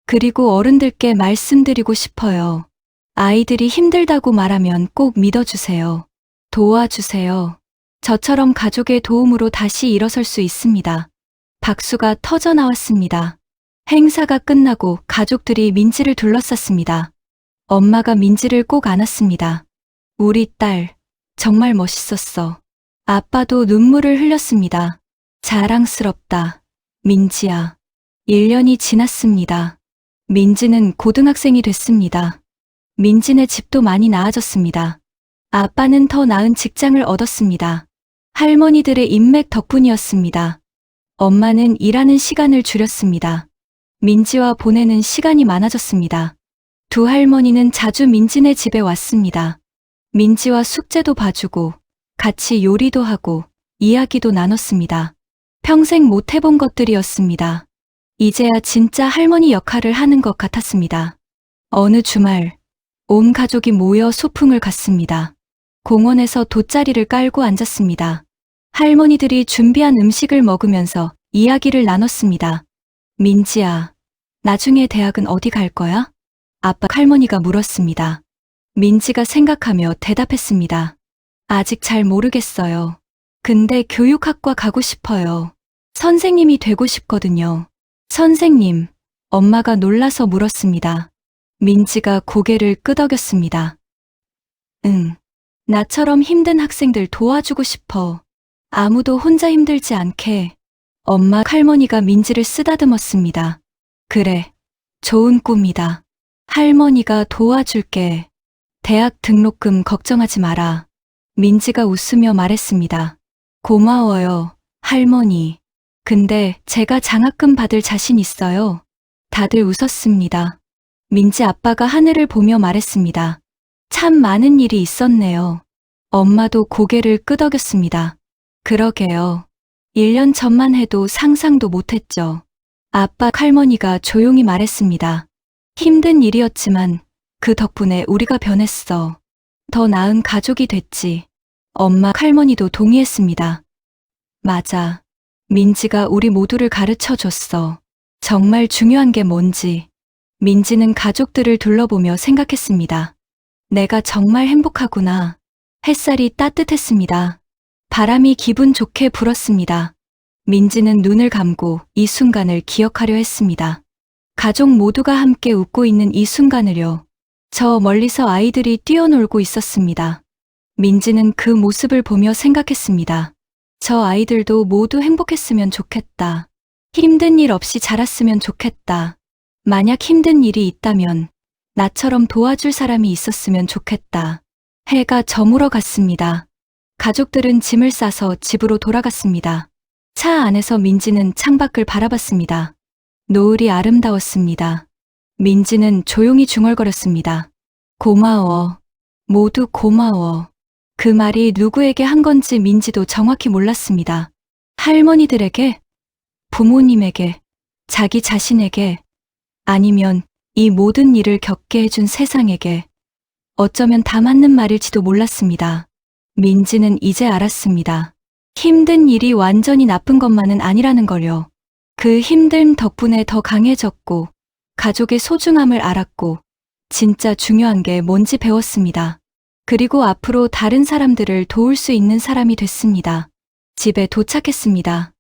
그리고 어른들께 말씀드리고 싶어요. 아이들이 힘들다고 말하면 꼭 믿어주세요. 도와주세요. 저처럼 가족의 도움으로 다시 일어설 수 있습니다. 박수가 터져 나왔습니다. 행사가 끝나고 가족들이 민지를 둘러쌌습니다. 엄마가 민지를 꼭 안았습니다. 우리 딸, 정말 멋있었어. 아빠도 눈물을 흘렸습니다. 자랑스럽다. 민지야. 1년이 지났습니다. 민지는 고등학생이 됐습니다. 민지네 집도 많이 나아졌습니다. 아빠는 더 나은 직장을 얻었습니다. 할머니들의 인맥 덕분이었습니다. 엄마는 일하는 시간을 줄였습니다. 민지와 보내는 시간이 많아졌습니다. 두 할머니는 자주 민지네 집에 왔습니다. 민지와 숙제도 봐주고 같이 요리도 하고 이야기도 나눴습니다. 평생 못 해본 것들이었습니다. 이제야 진짜 할머니 역할을 하는 것 같았습니다. 어느 주말, 온 가족이 모여 소풍을 갔습니다. 공원에서 돗자리를 깔고 앉았습니다. 할머니들이 준비한 음식을 먹으면서 이야기를 나눴습니다. 민지야, 나중에 대학은 어디 갈 거야? 아빠 할머니가 물었습니다. 민지가 생각하며 대답했습니다. 아직 잘 모르겠어요. 근데 교육학과 가고 싶어요. 선생님이 되고 싶거든요. 선생님, 엄마가 놀라서 물었습니다. 민지가 고개를 끄덕였습니다. 응. 나처럼 힘든 학생들 도와주고 싶어. 아무도 혼자 힘들지 않게. 엄마 할머니가 민지를 쓰다듬었습니다. 그래. 좋은 꿈이다. 할머니가 도와줄게. 대학 등록금 걱정하지 마라. 민지가 웃으며 말했습니다. 고마워요, 할머니. 근데 제가 장학금 받을 자신 있어요. 다들 웃었습니다. 민지 아빠가 하늘을 보며 말했습니다. 참 많은 일이 있었네요. 엄마도 고개를 끄덕였습니다. 그러게요. 1년 전만 해도 상상도 못했죠. 아빠 할머니가 조용히 말했습니다. 힘든 일이었지만 그 덕분에 우리가 변했어. 더 나은 가족이 됐지. 엄마 할머니도 동의했습니다. 맞아. 민지가 우리 모두를 가르쳐 줬어. 정말 중요한 게 뭔지. 민지는 가족들을 둘러보며 생각했습니다. 내가 정말 행복하구나. 햇살이 따뜻했습니다. 바람이 기분 좋게 불었습니다. 민지는 눈을 감고 이 순간을 기억하려 했습니다. 가족 모두가 함께 웃고 있는 이 순간을요. 저 멀리서 아이들이 뛰어놀고 있었습니다. 민지는 그 모습을 보며 생각했습니다. 저 아이들도 모두 행복했으면 좋겠다. 힘든 일 없이 자랐으면 좋겠다. 만약 힘든 일이 있다면 나처럼 도와줄 사람이 있었으면 좋겠다. 해가 저물어 갔습니다. 가족들은 짐을 싸서 집으로 돌아갔습니다. 차 안에서 민지는 창밖을 바라봤습니다. 노을이 아름다웠습니다. 민지는 조용히 중얼거렸습니다. 고마워. 모두 고마워. 그 말이 누구에게 한 건지 민지도 정확히 몰랐습니다. 할머니들에게? 부모님에게? 자기 자신에게? 아니면 이 모든 일을 겪게 해준 세상에게? 어쩌면 다 맞는 말일지도 몰랐습니다. 민지는 이제 알았습니다. 힘든 일이 완전히 나쁜 것만은 아니라는 걸요. 그 힘듦 덕분에 더 강해졌고, 가족의 소중함을 알았고, 진짜 중요한 게 뭔지 배웠습니다. 그리고 앞으로 다른 사람들을 도울 수 있는 사람이 됐습니다. 집에 도착했습니다.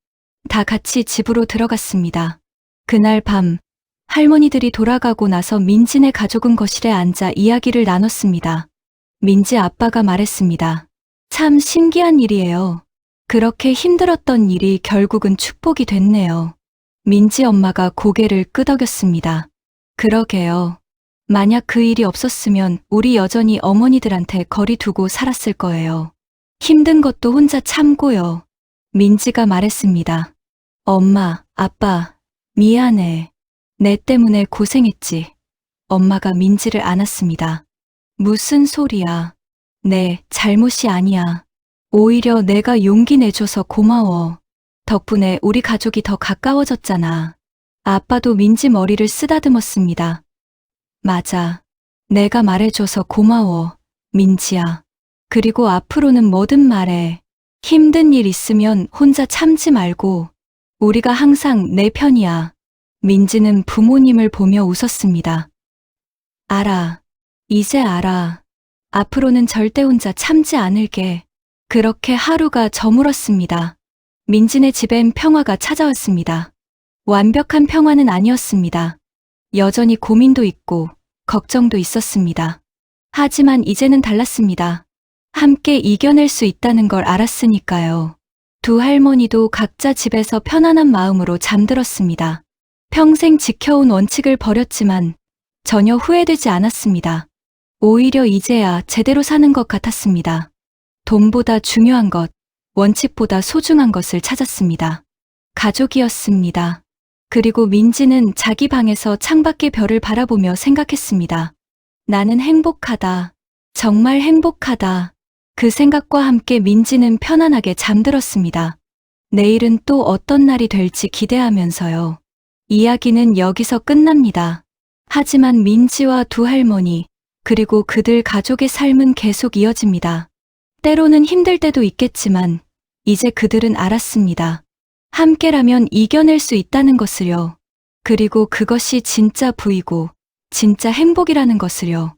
다 같이 집으로 들어갔습니다. 그날 밤, 할머니들이 돌아가고 나서 민지네 가족은 거실에 앉아 이야기를 나눴습니다. 민지 아빠가 말했습니다. 참 신기한 일이에요. 그렇게 힘들었던 일이 결국은 축복이 됐네요. 민지 엄마가 고개를 끄덕였습니다. 그러게요. 만약 그 일이 없었으면 우리 여전히 어머니들한테 거리 두고 살았을 거예요. 힘든 것도 혼자 참고요. 민지가 말했습니다. 엄마, 아빠, 미안해. 내 때문에 고생했지. 엄마가 민지를 안았습니다. 무슨 소리야. 내 잘못이 아니야. 오히려 내가 용기 내줘서 고마워. 덕분에 우리 가족이 더 가까워졌잖아. 아빠도 민지 머리를 쓰다듬었습니다. 맞아. 내가 말해줘서 고마워, 민지야. 그리고 앞으로는 뭐든 말해. 힘든 일 있으면 혼자 참지 말고. 우리가 항상 내 편이야. 민지는 부모님을 보며 웃었습니다. 알아. 이제 알아. 앞으로는 절대 혼자 참지 않을게. 그렇게 하루가 저물었습니다. 민지네 집엔 평화가 찾아왔습니다. 완벽한 평화는 아니었습니다. 여전히 고민도 있고 걱정도 있었습니다. 하지만 이제는 달랐습니다. 함께 이겨낼 수 있다는 걸 알았으니까요. 두 할머니도 각자 집에서 편안한 마음으로 잠들었습니다. 평생 지켜온 원칙을 버렸지만 전혀 후회되지 않았습니다. 오히려 이제야 제대로 사는 것 같았습니다. 돈보다 중요한 것, 원칙보다 소중한 것을 찾았습니다. 가족이었습니다. 그리고 민지는 자기 방에서 창밖의 별을 바라보며 생각했습니다. 나는 행복하다. 정말 행복하다. 그 생각과 함께 민지는 편안하게 잠들었습니다. 내일은 또 어떤 날이 될지 기대하면서요. 이야기는 여기서 끝납니다. 하지만 민지와 두 할머니, 그리고 그들 가족의 삶은 계속 이어집니다. 때로는 힘들 때도 있겠지만, 이제 그들은 알았습니다. 함께라면 이겨낼 수 있다는 것을요. 그리고 그것이 진짜 부이고 진짜 행복이라는 것을요.